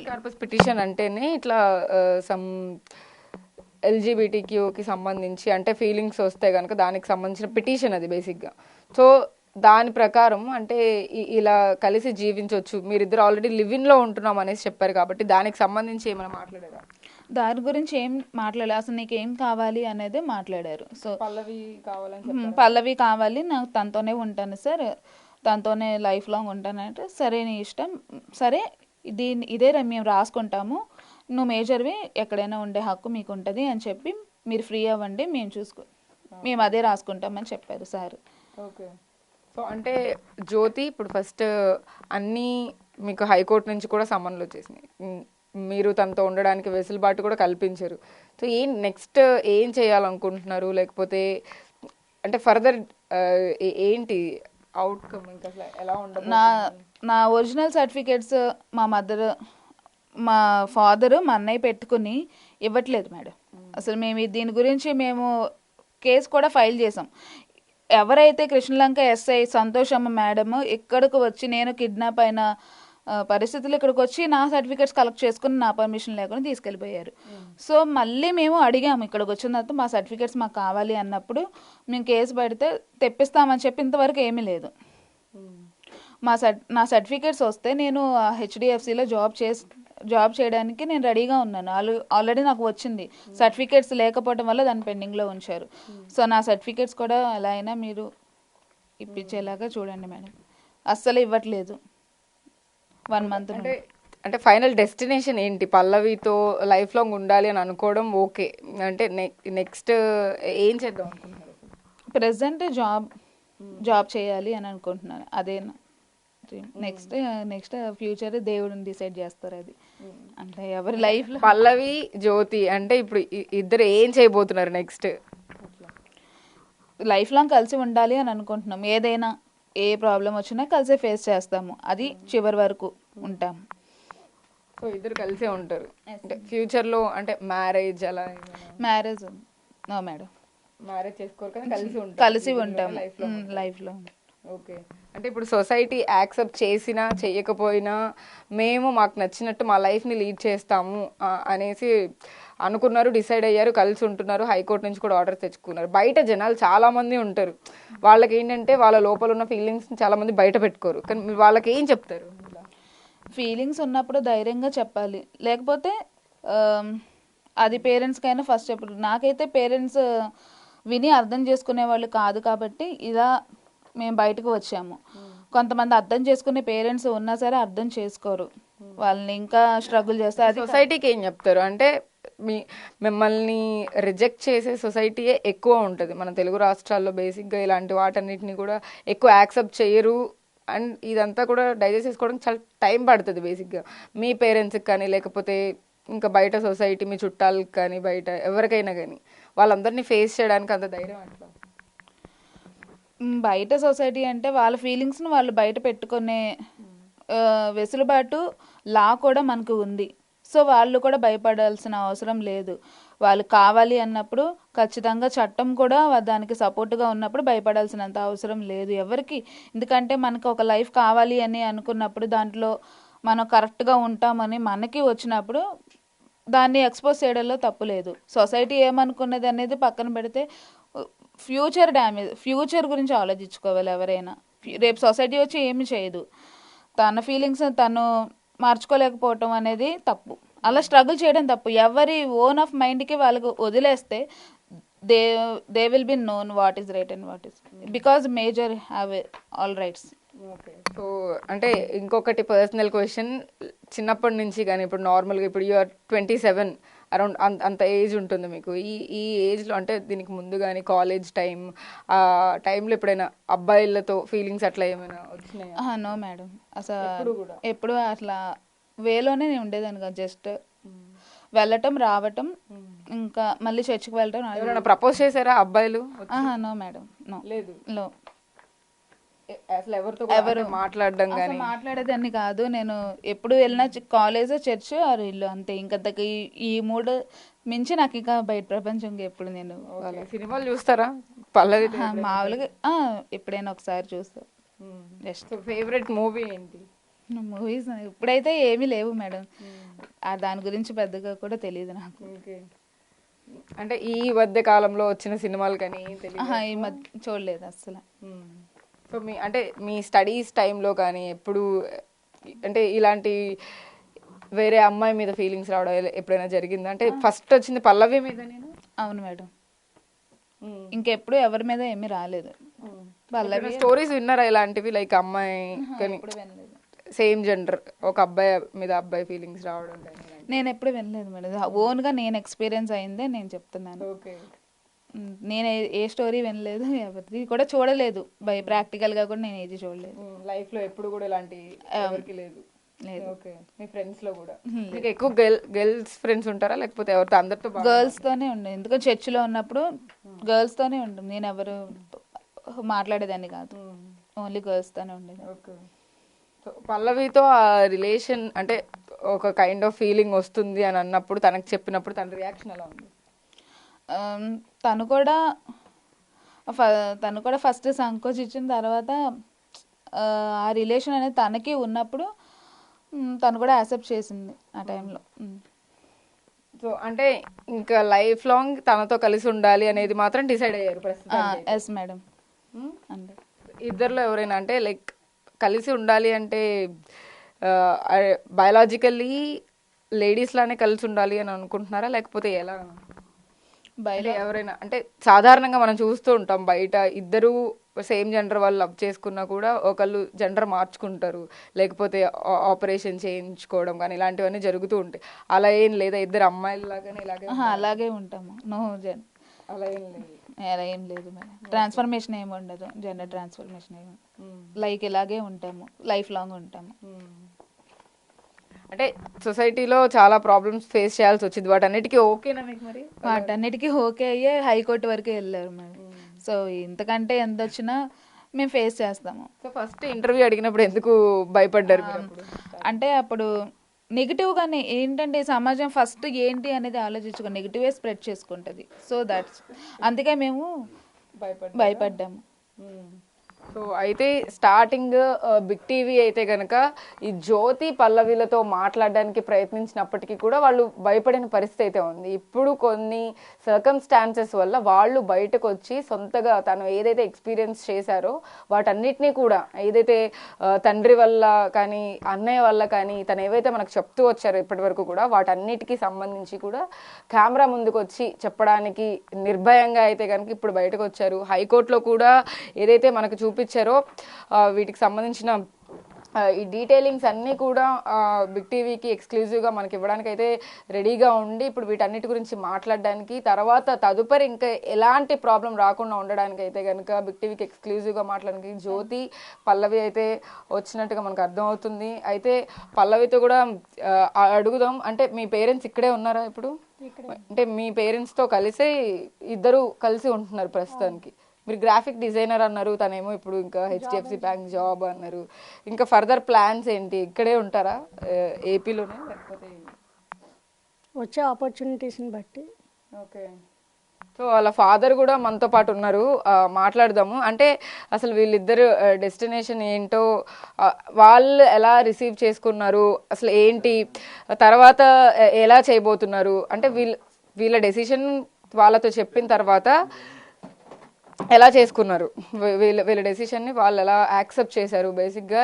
కార్పస్ పిటిషన్ అంటేనే ఇట్లా సమ్ ఎల్జీబీటీక్యూకి సంబంధించి అంటే ఫీలింగ్స్ వస్తే కనుక దానికి సంబంధించిన పిటిషన్ అది బేసిక్గా. సో దాని ప్రకారం అంటే ఇలా కలిసి జీవించవచ్చు, మీరిద్దరు ఆల్రెడీ లివింగ్లో ఉంటున్నాం అనేసి చెప్పారు కాబట్టి దానికి సంబంధించి ఏమైనా మాట్లాడారా? దాని గురించి ఏం మాట్లాడలేదు, అసలు నీకు ఏం కావాలి అనేది మాట్లాడారు. సో పల్లవి కావాలి, నాకు తనతోనే ఉంటాను సార్, తనతోనే లైఫ్ లాంగ్ ఉంటానంటే సరే నీ ఇష్టం, సరే ఇదే మేము రాసుకుంటాము, నువ్వు మేజర్వి, ఎక్కడైనా ఉండే హక్కు మీకు ఉంటుంది అని చెప్పి మీరు ఫ్రీ అవ్వండి, మేము అదే రాసుకుంటామని చెప్పారు సార్. ఓకే, సో అంటే జ్యోతి ఇప్పుడు ఫస్ట్ అన్నీ మీకు హైకోర్టు నుంచి కూడా సమన్లు వచ్చేసినాయి, మీరు తనతో ఉండడానికి వెసులుబాటు కూడా కల్పించారు. సో నెక్స్ట్ ఏం చేయాలనుకుంటున్నారు, లేకపోతే అంటే ఫర్దర్ ఏంటి అవుట్కమ్, ఇంకా అసలు ఎలా ఉండదు? నా ఒరిజినల్ సర్టిఫికేట్స్ మా మదర్, మా ఫాదరు, మా అన్నయ్య పెట్టుకుని ఇవ్వట్లేదు మేడం. అసలు మేము దీని గురించి మేము కేసు కూడా ఫైల్ చేసాం. ఎవరైతే కృష్ణలంక ఎస్ఐ సంతోషమ్మ మేడం ఇక్కడికి వచ్చి, నేను కిడ్నాప్ అయిన పరిస్థితులు ఇక్కడికి వచ్చి నా సర్టిఫికేట్స్ కలెక్ట్ చేసుకుని నా పర్మిషన్ లేకుండా తీసుకెళ్ళిపోయారు. సో మళ్ళీ మేము అడిగాము, ఇక్కడికి వచ్చిన తర్వాత మా సర్టిఫికేట్స్ మాకు కావాలి అన్నప్పుడు మేము కేసు పెడితే తెప్పిస్తామని చెప్పి ఇంతవరకు ఏమీ లేదు. నా సర్టిఫికేట్స్ వస్తే నేను హెచ్డిఎఫ్సిలో జాబ్ చేయడానికి నేను రెడీగా ఉన్నాను. ఆల్రెడీ నాకు వచ్చింది, సర్టిఫికేట్స్ లేకపోవడం వల్ల దాన్ని పెండింగ్లో ఉంచారు. సో నా సర్టిఫికేట్స్ కూడా ఎలా అయినా మీరు ఇప్పించేలాగా చూడండి మేడం. అస్సలు ఇవ్వట్లేదు 1 month. అంటే ఫైనల్ డెస్టినేషన్ ఏంటి? పల్లవితో లైఫ్ లాంగ్ ఉండాలి అని అనుకోవడం ఓకే, అంటే నెక్స్ట్ ఏం చేద్దాం అనుకుంటున్నారు? ప్రెసెంట్ జాబ్ చేయాలి అని అనుకుంటున్నాను, అదే నెక్స్ట్ ఫ్యూచర్ దేవుడిని డిసైడ్ చేస్తారు. అది అంటే ఎవరి లైఫ్ లో. పల్లవి జ్యోతి అంటే ఇప్పుడు ఇద్దరు ఏం చేయబోతున్నారు నెక్స్ట్? లైఫ్ లాంగ్ కలిసి ఉండాలి అని అనుకుంటున్నాం. ఏదైనా ఏ ప్రాబ్లం వచ్చినా కలిసి ఫేస్ చేస్తాము, అది చివరి వరకు ఉంటాము. సో ఇద్దరు కలిసే ఉంటారు అంటే ఫ్యూచర్లో? అంటే మ్యారేజ్ అలా? మ్యారేజ్ నో మేడం, మ్యారేజ్ చేసుకోరు కానీ కలిసి ఉంటాము లైఫ్లో. ఓకే, అంటే ఇప్పుడు సొసైటీ యాక్సెప్ట్ చేసినా చేయకపోయినా మాకు నచ్చినట్టు మా లైఫ్ని లీడ్ చేస్తాము అనేసి అనుకున్నారు, డిసైడ్ అయ్యారు, కలిసి ఉంటున్నారు. హైకోర్టు నుంచి కూడా ఆర్డర్ తెచ్చుకున్నారు. బయట జనాలు చాలా మంది ఉంటారు, వాళ్ళకి ఏంటంటే వాళ్ళ లోపల ఉన్న ఫీలింగ్స్ని చాలా మంది బయట పెట్టుకోరు, కానీ మీరు వాళ్ళకి ఏం చెప్తారు? ఫీలింగ్స్ ఉన్నప్పుడు ధైర్యంగా చెప్పాలి, లేకపోతే అది పేరెంట్స్కైనా ఫస్ట్ చెప్పాలి. నాకైతే పేరెంట్స్ విని అర్థం చేసుకునే వాళ్ళు కాదు కాబట్టి ఇలా మేము బయటకు వచ్చాము. కొంతమంది అర్థం చేసుకునే పేరెంట్స్ ఉన్నా సరే అర్థం చేసుకోరు, వాళ్ళని ఇంకా స్ట్రగుల్ చేస్తారు. అది సొసైటీకి ఏం చెప్తారు? అంటే మిమ్మల్ని రిజెక్ట్ చేసే సొసైటీయే ఎక్కువ ఉంటుంది మన తెలుగు రాష్ట్రాల్లో. బేసిక్గా ఇలాంటి వాటన్నిటిని కూడా ఎక్కువ యాక్సెప్ట్ చేయరు, అండ్ ఇదంతా కూడా డైజెస్ట్ చేసుకోవడానికి చాలా టైం పడుతుంది. బేసిక్గా మీ పేరెంట్స్కి కానీ, లేకపోతే ఇంకా బయట సొసైటీ మీ చుట్టాలకు కానీ, బయట ఎవరికైనా కానీ వాళ్ళందరినీ ఫేస్ చేయడానికి అంత ధైర్యం అట్లా? బయట సొసైటీ అంటే వాళ్ళ ఫీలింగ్స్ని వాళ్ళు బయట పెట్టుకునే వెసులుబాటు లా కూడా మనకు ఉంది. సో వాళ్ళు కూడా భయపడాల్సిన అవసరం లేదు. వాళ్ళు కావాలి అన్నప్పుడు ఖచ్చితంగా చట్టం కూడా దానికి సపోర్ట్గా ఉన్నప్పుడు భయపడాల్సినంత అవసరం లేదు ఎవరికి. ఎందుకంటే మనకు ఒక లైఫ్ కావాలి అని అనుకున్నప్పుడు, దాంట్లో మనం కరెక్ట్గా ఉంటామని మనకి వచ్చినప్పుడు దాన్ని ఎక్స్పోజ్ చేయడంలో తప్పు లేదు. సొసైటీ ఏమనుకున్నది అనేది పక్కన పెడితే ఫ్యూచర్ గురించి ఆలోచించుకోవాలి ఎవరైనా. రేపు సొసైటీ వచ్చి ఏమి చేయదు, తన ఫీలింగ్స్ తను మార్చుకోలేకపోవటం అనేది తప్పు. అలా స్ట్రగుల్ చేయడం తప్పు. ఎవరి ఓన్ ఆఫ్ మైండ్కి వాళ్ళకు వదిలేస్తే they they will be known what is right and what is, because major have all rights. So అంటే ఇంకొకటి పర్సనల్ క్వశ్చన్, చిన్నప్పటి నుంచి కానీ ఇప్పుడు నార్మల్గా ఇప్పుడు యూఆర్ 27 అరౌండ్ అంత ఏజ్ ఉంటుంది మీకు. ఈ ఏజ్లో అంటే దీనికి ముందు కానీ కాలేజ్ టైం ఆ టైంలో ఎప్పుడైనా అబ్బాయిలతో ఫీలింగ్స్ అట్లా ఏమైనా వచ్చినాయా? నో మేడం, అసలు ఎప్పుడు అట్లా వేలోనే నేను ఉండేదాన్ని కాదు. జస్ట్ వెళ్ళటం రావటం, ఇంకా మళ్ళీ చర్చికి వెళ్ళటం. ఎవరైనా ప్రపోజ్ చేశారా అబ్బాయిలు? No madam, no. లేదు. లో అసలు ఎవరు మాట్లాడడం కానీ మాట్లాడేదాన్ని కాదు. నేను ఎప్పుడు వెళ్ళినా కాలేజ్, చర్చ్, ఆరు ఇల్లు అంతే. ఇంకా ఈ మూడు మించి నాకు ఇంకా బయట ప్రపంచం ఎప్పుడు నేను. సినిమాలు చూస్తారా పల్లవి? మామూలుగా ఎప్పుడైనా ఒకసారి చూస్తా. జస్ట్ ఫేవరెట్ మూవీ ఏంటి? మూవీస్ ఇప్పుడైతే ఏమీ లేవు మేడం, దాని గురించి పెద్దగా కూడా తెలియదు నాకు. అంటే ఈ మధ్య కాలంలో వచ్చిన సినిమాలు కానీ ఈ మధ్య చూడలేదు అసలు. సో అంటే మీ స్టడీస్ టైంలో కానీ ఎప్పుడు అంటే ఇలాంటి వేరే అమ్మాయి మీద ఫీలింగ్స్ రావడం ఎప్పుడైనా జరిగిందా? అంటే ఫస్ట్ వచ్చింది పల్లవి మీద. నేను అవును మేడం, ఇంకెప్పుడు ఎవరి మీద ఏమీ రాలేదు. పల్లవి స్టోరీస్ విన్నారా ఇలాంటివి? లైక్ అమ్మాయి కానీ సేమ్ జెండర్ ఒక అబ్బాయి మీద అబ్బాయి ఫీలింగ్స్ రావడం? నేను ఎప్పుడు వినలేదు మేడం, ఓన్గా నేను ఎక్స్పీరియన్స్ అయిందే నేను చెప్తున్నాను. నేను ఏ స్టోరీ వినలేదు, ఎవరిది కూడా చూడలేదు. ప్రాక్టికల్గా కూడా నేను ఏది చూడలేదు లైఫ్లో. ఎప్పుడు కూడా ఇలాంటి ఎవరికి లేదు? లేదు. ఓకే. మీ ఫ్రెండ్స్ లో కూడా మీకు ఎక్కువ గర్ల్స్ ఫ్రెండ్స్ ఉంటారా లేకపోతే ఎవరితో? అందరితో గర్ల్స్ తోనే ఉండే, ఎందుకంటే చర్చిలో ఉన్నప్పుడు గర్ల్స్ తోనే ఉంటాం. నేను ఎవరు మాట్లాడేదాన్ని కాదు, ఓన్లీ గర్ల్స్ తోనే ఉండేది. ఓకే. సో పల్లవితో ఆ రిలేషన్ అంటే ఒక కైండ్ ఆఫ్ ఫీలింగ్ వస్తుంది అని అన్నప్పుడు, తనకు చెప్పినప్పుడు తన రియాక్షన్ ఎలా ఉంది? తను కూడా ఫస్ట్ సంకోచించిన తర్వాత ఆ రిలేషన్ అనేది తనకి ఉన్నప్పుడు తను కూడా యాక్సెప్ట్ చేసింది ఆ టైంలో. సో అంటే ఇంకా లైఫ్ లాంగ్ తనతో కలిసి ఉండాలి అనేది మాత్రం డిసైడ్ అయ్యారు ప్రస్తుతం? Yes madam. అంటే ఇద్దరిలో ఎవరైనా అంటే లైక్ కలిసి ఉండాలి అంటే బయాలజికల్లీ లేడీస్ లానే కలిసి ఉండాలి అని అనుకుంటున్నారా లేకపోతే ఎలా? బయట ఎవరైనా అంటే సాధారణంగా మనం చూస్తూ ఉంటాం బయట ఇద్దరు సేమ్ జెండర్ వాళ్ళు లవ్ చేసుకున్నా కూడా ఒకళ్ళు జెండర్ మార్చుకుంటారు, లేకపోతే ఆపరేషన్ చేయించుకోవడం కానీ ఇలాంటివన్నీ జరుగుతూ ఉంటాయి. అలా ఏం లేదా? ఇద్దరు అమ్మాయిల లాగానే అలాగే ఉంటాము. నో అలా ఏం లేదు. అలా ఏం లేదు మేడం. ట్రాన్స్ఫర్మేషన్ ఏమి ఉండదు, జెండర్ ట్రాన్స్ఫర్మేషన్ ఏమి. లైక్ ఇలాగే ఉంటాము, లైఫ్ లాంగ్ ఉంటాము. అంటే సొసైటీలో చాలా ప్రాబ్లమ్స్ ఫేస్ చేయాల్సి వచ్చింది, వాటన్నిటికీ ఓకేనా మీకు? మరి వాటన్నిటికీ ఓకే అయ్యే హైకోర్టు వరకే వెళ్ళారు మేడం. సో ఇంతకంటే ఎంత వచ్చినా మేము ఫేస్ చేస్తాము. సో ఫస్ట్ ఇంటర్వ్యూ అడిగినప్పుడు ఎందుకు భయపడ్డారు? అంటే అప్పుడు నెగిటివ్గానే ఏంటంటే సమాజం ఫస్ట్ ఏంటి అనేది ఆలోచించుకో, నెగిటివే స్ప్రెడ్ చేసుకుంటుంది. సో దట్స్ అందుకే మేము భయపడ్డాము. సో అయితే స్టార్టింగ్ బిగ్ టీవీ అయితే కనుక ఈ జ్యోతి పల్లవిలతో మాట్లాడడానికి ప్రయత్నించినప్పటికీ కూడా వాళ్ళు భయపడిన పరిస్థితి అయితే ఉంది. ఇప్పుడు కొన్ని సర్కమ్స్టాన్సెస్ వల్ల వాళ్ళు బయటకు వచ్చి సొంతగా తను ఏదైతే ఎక్స్పీరియన్స్ చేశారో వాటన్నిటినీ కూడా ఏదైతే తండ్రి వల్ల కానీ అన్నయ్య వల్ల కానీ తను ఏవైతే మనకు చెప్తూ వచ్చారో ఇప్పటి వరకు కూడా వాటన్నిటికీ సంబంధించి కూడా కెమెరా ముందుకు వచ్చి చెప్పడానికి నిర్భయంగా అయితే కనుక ఇప్పుడు బయటకు వచ్చారు. హైకోర్టులో కూడా ఏదైతే మనకు చూపించారో వీటికి సంబంధించిన ఈ డీటెయిలింగ్స్ అన్నీ కూడా బిగ్ టీవీకి ఎక్స్క్లూజివ్గా మనకి ఇవ్వడానికి అయితే రెడీగా ఉండి ఇప్పుడు వీటన్నిటి గురించి మాట్లాడడానికి, తర్వాత తదుపరి ఇంకా ఎలాంటి ప్రాబ్లం రాకుండా ఉండడానికి అయితే కనుక బిగ్ టీవీకి ఎక్స్క్లూజివ్గా మాట్లాడడానికి జ్యోతి పల్లవి అయితే వచ్చినట్టుగా మనకు అర్థమవుతుంది. అయితే పల్లవితో కూడా అడుగుదాం. అంటే మీ పేరెంట్స్ ఇక్కడే ఉన్నారా ఇప్పుడు? అంటే మీ పేరెంట్స్తో కలిసి ఇద్దరు కలిసి ఉంటున్నారు ప్రస్తుతానికి. మీరు గ్రాఫిక్ డిజైనర్ అన్నారు, తనేమో ఇప్పుడు ఇంకా హెచ్డిఎఫ్సి బ్యాంక్ జాబ్ అన్నారు. ఇంకా ఫర్దర్ ప్లాన్స్ ఏంటి? ఇక్కడే ఉంటారా ఏపీలోనే లేకపోతే వచ్చే ఆపర్చునిటీస్ని బట్టి? ఓకే. సో వాళ్ళ ఫాదర్ కూడా మనతో పాటు ఉన్నారు, మాట్లాడదాము. అంటే అసలు వీళ్ళిద్దరు డెస్టినేషన్ ఏంటో, వాళ్ళు ఎలా రిసీవ్ చేసుకున్నారు, అసలు ఏంటి, తర్వాత ఎలా చేయబోతున్నారు, అంటే వీళ్ళ డెసిషన్ వాళ్ళతో చెప్పిన తర్వాత ఎలా చేసుకున్నారు వీళ్ళ వీళ్ళ డెసిషన్ని వాళ్ళు ఎలా యాక్సెప్ట్ చేశారు? బేసిక్గా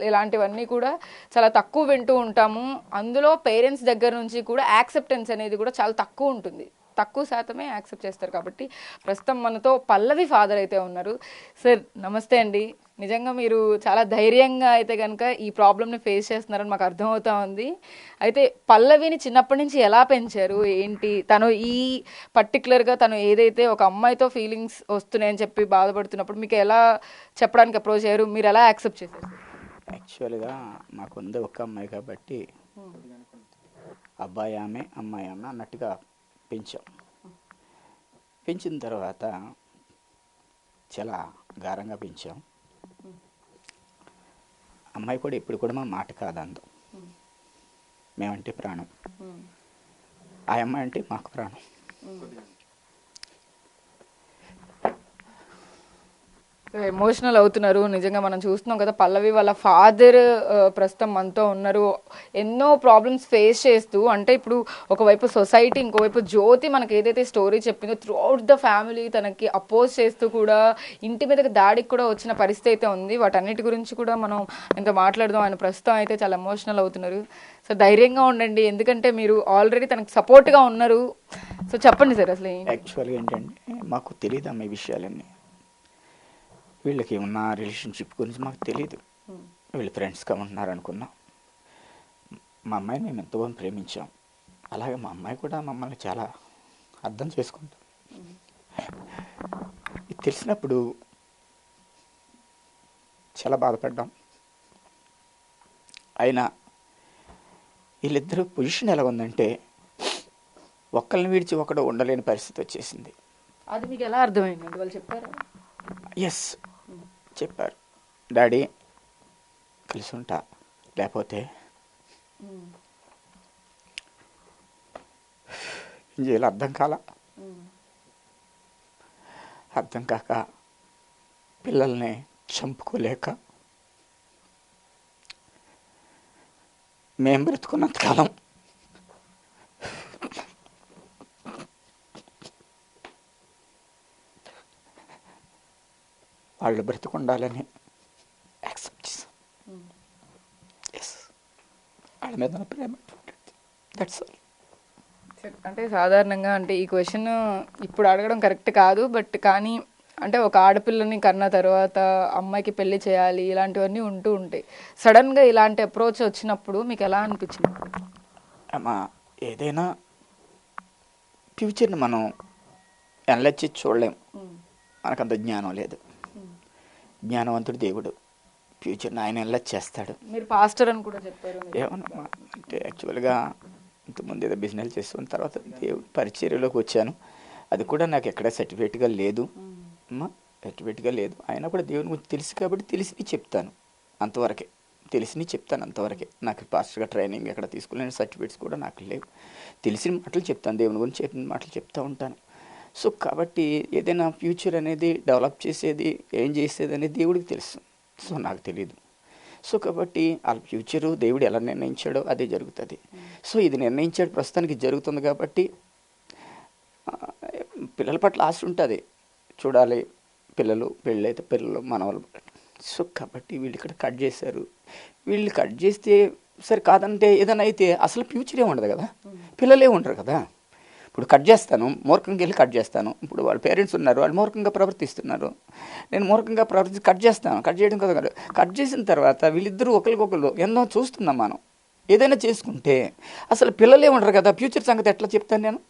ఇలాంటివన్నీ కూడా చాలా తక్కువ వింటూ ఉంటాము. అందులో పేరెంట్స్ దగ్గర నుంచి కూడా యాక్సెప్టెన్స్ అనేది కూడా చాలా తక్కువ ఉంటుంది, తక్కువ శాతమే యాక్సెప్ట్ చేస్తారు. కాబట్టి ప్రస్తుతం మనతో పల్లవి ఫాదర్ అయితే ఉన్నారు. సార్ నమస్తే అండి. నిజంగా మీరు చాలా ధైర్యంగా అయితే కనుక ఈ ప్రాబ్లమ్ని ఫేస్ చేస్తున్నారని మాకు అర్థమవుతా ఉంది. అయితే పల్లవిని చిన్నప్పటి నుంచి ఎలా పెంచారు ఏంటి? తను ఈ పర్టికులర్గా తను ఏదైతే ఒక అమ్మాయితో ఫీలింగ్స్ వస్తున్నాయని చెప్పి బాధపడుతున్నప్పుడు మీకు ఎలా చెప్పడానికి అప్రోచ్ అయ్యారు? మీరు ఎలా యాక్సెప్ట్ చేశారు? యాక్చువల్గా మాకుంది ఒక అమ్మాయి కాబట్టి అబ్బాయి ఆమె అమ్మాయి ఆమె అన్నట్టుగా పెంచాం. పెంచిన తర్వాత చాలా గారంగా పెంచాం. అమ్మాయి కూడా ఇప్పుడు కూడా మా మాట కాదందు. మేమంటే ప్రాణం, ఆ అమ్మాయి అంటే మాకు ప్రాణం. ఎమోషనల్ అవుతున్నారు. నిజంగా మనం చూస్తున్నాం కదా, పల్లవి వాళ్ళ ఫాదర్ ప్రస్తుతం మనతో ఉన్నారు. ఎన్నో ప్రాబ్లమ్స్ ఫేస్ చేస్తూ, అంటే ఇప్పుడు ఒకవైపు సొసైటీ, ఇంకోవైపు జ్యోతి మనకి ఏదైతే స్టోరీ చెప్పిందో త్రూ అవుట్ ద ఫ్యామిలీ తనకి అపోజ్ చేస్తూ కూడా ఇంటి మీదకి దాడికి కూడా వచ్చిన పరిస్థితి అయితే ఉంది. వాటన్నిటి గురించి కూడా మనం ఇంత మాట్లాడదాం. ఆయన ప్రస్తుతం అయితే చాలా ఎమోషనల్ అవుతున్నారు. సో ధైర్యంగా ఉండండి, ఎందుకంటే మీరు ఆల్రెడీ తనకి సపోర్ట్గా ఉన్నారు. సో చెప్పండి సార్, అసలు యాక్చువల్గా ఏంటంటే మాకు తెలియదు అమ్మాయి విషయాలన్నీ. వీళ్ళకి ఉన్న రిలేషన్షిప్ గురించి మాకు తెలియదు. వీళ్ళు ఫ్రెండ్స్గా ఉంటున్నారు అనుకున్నాం. మా అమ్మాయిని మేము ఎంతగానో ప్రేమించాం. అలాగే మా అమ్మాయి కూడా మమ్మల్ని చాలా అర్థం చేసుకుంటాం. ఇది తెలిసినప్పుడు చాలా బాధపడ్డాం. అయినా వీళ్ళిద్దరూ పొజిషన్ ఎలా ఉందంటే ఒక్కరిని విడిచి ఒకడు ఉండలేని పరిస్థితి వచ్చేసింది. అది మీకు ఎలా అర్థమైంది? వాళ్ళు చెప్పారా? ఎస్ చెప్పారు. డాడీ కలిసి ఉంటా, లేకపోతే ఏం చేయాలి అర్థం కాల. అర్థం కాక పిల్లల్ని చంపుకోలేక మేము బ్రతుకున్నంతకాలం వాళ్ళు బ్రతుకుండాలని యాక్సెప్ట్ చేశాం. ఎస్, వాళ్ళ మీద ప్రేమ. That's all. అంటే సాధారణంగా అంటే ఈ క్వశ్చన్ ఇప్పుడు అడగడం కరెక్ట్ కాదు, బట్ కానీ అంటే ఒక ఆడపిల్లని కన్న తర్వాత అమ్మాయికి పెళ్లి చేయాలి, ఇలాంటివన్నీ ఉంటూ ఉంటాయి. సడన్గా ఇలాంటి అప్రోచ్ వచ్చినప్పుడు మీకు ఎలా అనిపించింది? అమ్మా, ఏదైనా ఫ్యూచర్ని మనం అనలైజ్ చేసి చూడలేం. మనకంత జ్ఞానం లేదు. జ్ఞానవంతుడు దేవుడు, ఫ్యూచర్ని ఆయన అనలైజ్ చేస్తాడు. మీరు పాస్టర్ అని కూడా చెప్పారు. ఏమన్నా అంటే యాక్చువల్గా ఇంతకుముందు ఏదో బిజినెస్ చేస్తున్న తర్వాత దేవుడు పరిచర్యలోకి వచ్చాను. అది కూడా నాకు ఎక్కడ సర్టిఫికేట్గా లేదు అమ్మా, సర్టిఫికేట్గా లేదు. అయినా కూడా దేవుని గురించి తెలుసు కాబట్టి తెలిసి చెప్తాను అంతవరకే. తెలిసి చెప్తాను అంతవరకే. నాకు పాస్టర్గా ట్రైనింగ్ ఎక్కడ తీసుకోలేని సర్టిఫికేట్స్ కూడా నాకు లేవు. తెలిసిన మాటలు చెప్తాను, దేవుని గురించి చెప్పిన మాటలు చెప్తూ ఉంటాను. సో కాబట్టి ఏదైనా ఫ్యూచర్ అనేది డెవలప్ చేసేది, ఏం చేసేది అనేది దేవుడికి తెలుసు. సో నాకు తెలియదు. సో కాబట్టి వాళ్ళ ఫ్యూచరు దేవుడు ఎలా నిర్ణయించాడో అదే జరుగుతుంది. సో ఇది నిర్ణయించాడు, ప్రస్తుతానికి జరుగుతుంది. కాబట్టి పిల్లల పట్ల ఆశ ఉంటుంది, చూడాలి పిల్లలు, పెళ్ళైతే పిల్లలు, మనవాళ్ళు. సో కాబట్టి వీళ్ళు ఇక్కడ కట్ చేశారు. వీళ్ళు కట్ చేస్తే సరే కాదంటే ఏదైనా అయితే అసలు ఫ్యూచరే ఉండదు కదా, పిల్లలే ఉండరు కదా. ఇప్పుడు కట్ చేస్తాను, మూర్ఖంగా వెళ్ళి కట్ చేస్తాను. ఇప్పుడు వాళ్ళ పేరెంట్స్ ఉన్నారు, వాళ్ళు మూర్ఖంగా ప్రవర్తిస్తున్నారు, నేను మూర్ఖంగా ప్రవర్తించి కట్ చేస్తాను. కట్ చేయడం కదా, కట్ చేసిన తర్వాత వీళ్ళిద్దరూ ఒకరికొకరు ఎన్నో చూస్తున్నాం మనం. ఏదైనా చేసుకుంటే అసలు పిల్లలే ఉండరు కదా, ఫ్యూచర్ సంగతి ఎట్లా చెప్తాను నేను?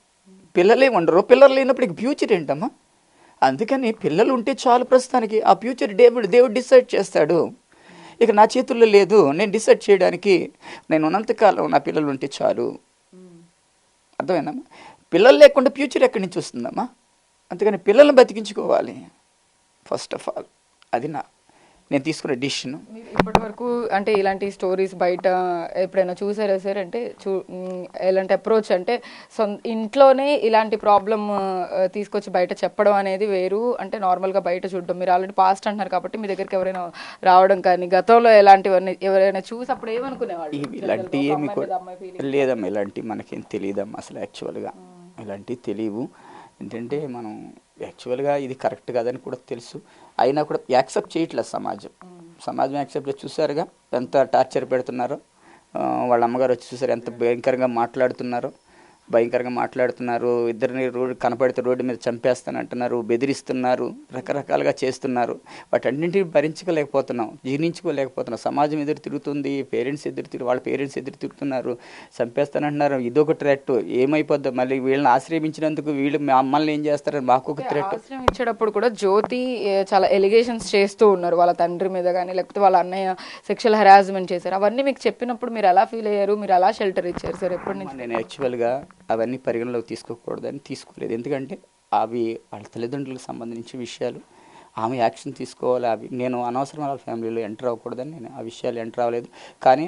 పిల్లలే ఉండరు. పిల్లలు లేనప్పుడు ఫ్యూచర్ ఏంటమ్మా? అందుకని పిల్లలు ఉంటే చాలు ప్రస్తుతానికి. ఆ ఫ్యూచర్ దేవుడు డిసైడ్ చేస్తాడు. ఇక నా చేతుల్లో లేదు నేను డిసైడ్ చేయడానికి. నేను ఉన్నంతకాలం నా పిల్లలు ఉంటే చాలు. అర్థమైందమ్మా? పిల్లలు లేకుండా ఫ్యూచర్ ఎక్కడి నుంచి వస్తుందమ్మా? అందుకని పిల్లల్ని బతికించుకోవాలి ఫస్ట్ ఆఫ్ ఆల్. అది నేను తీసుకునే డిసిషన్. ఇప్పటి వరకు అంటే ఇలాంటి స్టోరీస్ బయట ఎప్పుడైనా చూసారా సార్? అంటే ఎలాంటి అప్రోచ్ అంటే ఇంట్లోనే ఇలాంటి ప్రాబ్లం తీసుకొచ్చి బయట చెప్పడం అనేది వేరు, అంటే నార్మల్గా బయట చూడడం. మీరు ఆల్రెడీ పాస్ట్ అంటున్నారు కాబట్టి మీ దగ్గరికి ఎవరైనా రావడం కానీ, గతంలో ఎలాంటివన్నీ ఎవరైనా చూసి అప్పుడు ఏమనుకునేవాళ్ళు? ఇలాంటివి ఏమి లేదమ్మా, ఇలాంటివి మనకేం తెలియదమ్మా అసలు. యాక్చువల్గా ఇలాంటివి తెలియవు. ఏంటంటే మనం యాక్చువల్గా ఇది కరెక్ట్ కాదని కూడా తెలుసు, అయినా కూడా యాక్సెప్ట్ చేయట్లేదు సమాజం యాక్సెప్ట్ చూసారుగా ఎంత టార్చర్ పెడుతున్నారో. వాళ్ళ అమ్మగారు వచ్చి చూసారు ఎంత భయంకరంగా మాట్లాడుతున్నారు. ఇద్దరిని రోడ్డు కనపడితే రోడ్డు మీద చంపేస్తానంటున్నారు, బెదిరిస్తున్నారు, రకరకాలుగా చేస్తున్నారు. వాటన్నింటినీ భరించుకోలేకపోతున్నాం, జీర్ణించుకోలేకపోతున్నాం. సమాజం ఎదురు తిరుగుతుంది, వాళ్ళ పేరెంట్స్ ఎదురు తిరుగుతున్నారు, చంపేస్తానంటున్నారు. ఇదొక థ్రెట్. ఏమైపోద్ది మళ్ళీ వీళ్ళని ఆశ్రయించినందుకు వీళ్ళు మమ్మల్ని ఏం చేస్తారని మాకు ఒక థ్రెట్. ఆశ్రయించేటప్పుడు కూడా జ్యోతి చాలా ఎలిగేషన్స్ చేస్తూ ఉన్నారు వాళ్ళ తండ్రి మీద కానీ, లేకపోతే వాళ్ళ అన్నయ్య సెక్షువల్ హెరాస్మెంట్ చేశారు. అవన్నీ మీకు చెప్పినప్పుడు మీరు ఎలా ఫీల్ అయ్యారు? మీరు ఎలా షెల్టర్ ఇచ్చారు సార్? ఎప్పటి నుంచి? నేను యాక్చువల్గా అవన్నీ పరిగణలోకి తీసుకోకూడదని తీసుకోలేదు. ఎందుకంటే అవి వాళ్ళ తల్లిదండ్రులకు సంబంధించిన విషయాలు, ఆమె యాక్షన్ తీసుకోవాలి. అవి నేను అనవసరమైన వాళ్ళ ఫ్యామిలీలో ఎంటర్ అవ్వకూడదని నేను ఆ విషయాలు ఎంటర్ అవ్వలేదు. కానీ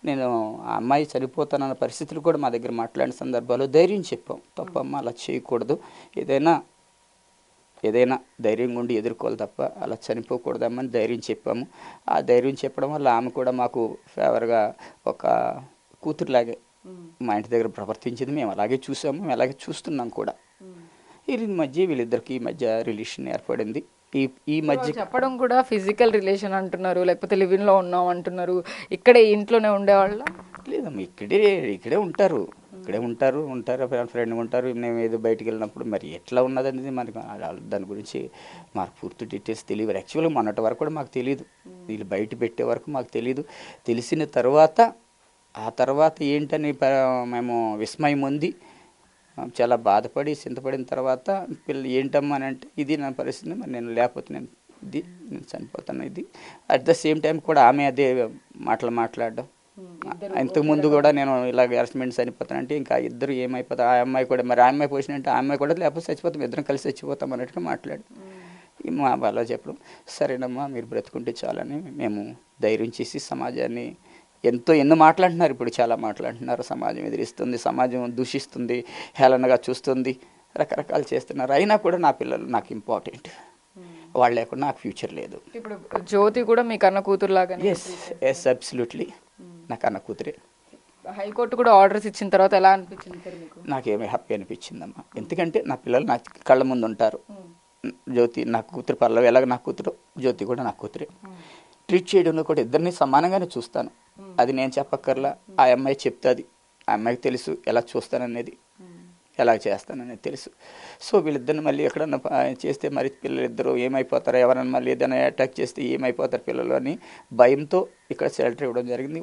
నేను ఆ అమ్మాయి చనిపోతానన్న పరిస్థితులు కూడా మా దగ్గర మాట్లాడిన సందర్భాల్లో ధైర్యం చెప్పాం. తప్పమ్మ అలా చేయకూడదు, ఏదైనా ధైర్యంగా ఉండి ఎదుర్కోవాలి తప్ప అలా చనిపోకూడదమ్మని ధైర్యం చెప్పాము. ఆ ధైర్యం చెప్పడం వల్ల ఆమె కూడా మాకు ఫేవర్గా ఒక కూతురులాగే మా ఇంటి దగ్గర ప్రవర్తించింది. మేము అలాగే చూసాము, మేము అలాగే చూస్తున్నాం కూడా. వీళ్ళిద్దరికి మధ్య రిలేషన్ ఏర్పడింది. ఈ మధ్య చెప్పడం కూడా ఫిజికల్ రిలేషన్ అంటున్నారు, లేకపోతే లివింగ్ లో ఉన్నాం అంటున్నారు. ఇక్కడే ఇంట్లోనే ఉండేవాళ్ళ? లేదమ్మా, ఇక్కడే ఉంటారు ఫ్రెండ్ ఉంటారు. మేము ఏదో బయటికి వెళ్ళినప్పుడు మరి ఎట్లా ఉన్నదనేది మనకి దాని గురించి మాకు పూర్తి డీటెయిల్స్ తెలియదు. యాక్చువల్గా మొన్నటి వరకు కూడా మాకు తెలియదు, వీళ్ళు బయట పెట్టే వరకు మాకు తెలియదు. తెలిసిన తర్వాత ఏంటని మేము విస్మయం ఉంది, చాలా బాధపడి చింతపడిన తర్వాత పిల్లలు ఏంటమ్మా అని అంటే ఇది నా పరిస్థితి, మరి నేను లేకపోతే నేను చనిపోతాను. ఇది అట్ ద సేమ్ టైం కూడా ఆమె అదే మాట్లాడడం. ఇంతకుముందు కూడా నేను ఇలాగ హెరాస్మెంట్ చనిపోతానంటే ఇంకా ఇద్దరు ఏమైపోతారు, ఆ అమ్మాయి కూడా మరి ఆ అమ్మాయి పోసిన అంటే ఆ అమ్మాయి కూడా లేకపోతే చచ్చిపోతాం, ఇద్దరం కలిసి చచ్చిపోతాం అన్నట్టుగా మాట్లాడు. మా వాళ్ళ చెప్పడం సరేనమ్మా మీరు బ్రతుకుంటే చాలని మేము ధైర్యం చేసి సమాజాన్ని ఎన్నో మాట్లాడుతున్నారు. ఇప్పుడు చాలా మాట్లాడుతున్నారు. సమాజం ఎదిరిస్తుంది, సమాజం దూషిస్తుంది, హేళనగా చూస్తుంది, రకరకాలు చేస్తున్నారు. అయినా కూడా నా పిల్లలు నాకు ఇంపార్టెంట్, వాళ్ళు లేకుండా నాకు ఫ్యూచర్ లేదు. ఇప్పుడు జ్యోతి కూడా మీ కన్న కూతురు లాగా? ఎస్ అబ్సల్యూట్లీ నా కన్న కూతురే. హైకోర్టు కూడా ఆర్డర్స్ ఇచ్చిన తర్వాత ఎలా అనిపించింది సార్ మీకు? నాకేమీ హ్యాపీ అనిపించిందమ్మా. ఎందుకంటే నా పిల్లలు నా కళ్ళ ముందు ఉంటారు. జ్యోతి నా కూతురు, పర్లేదు ఎలాగ నా కూతురు, జ్యోతి కూడా నా కూతురే. ట్రీట్ చేయడంలో కూడా ఇద్దరిని సమానంగానే చూస్తాను. అది నేను చెప్పక్కర్లా, ఆ అమ్మాయి చెప్తుంది. ఆ అమ్మాయికి తెలుసు ఎలా చూస్తాననేది, ఎలా చేస్తాననేది తెలుసు. సో వీళ్ళిద్దరిని మళ్ళీ ఎక్కడన్నా చేస్తే మరి పిల్లలిద్దరూ ఏమైపోతారు, ఎవరైనా మళ్ళీ ఏదైనా అటాక్ చేస్తే ఏమైపోతారు పిల్లలు అని భయంతో ఇక్కడ షెల్టర్ ఇవ్వడం జరిగింది.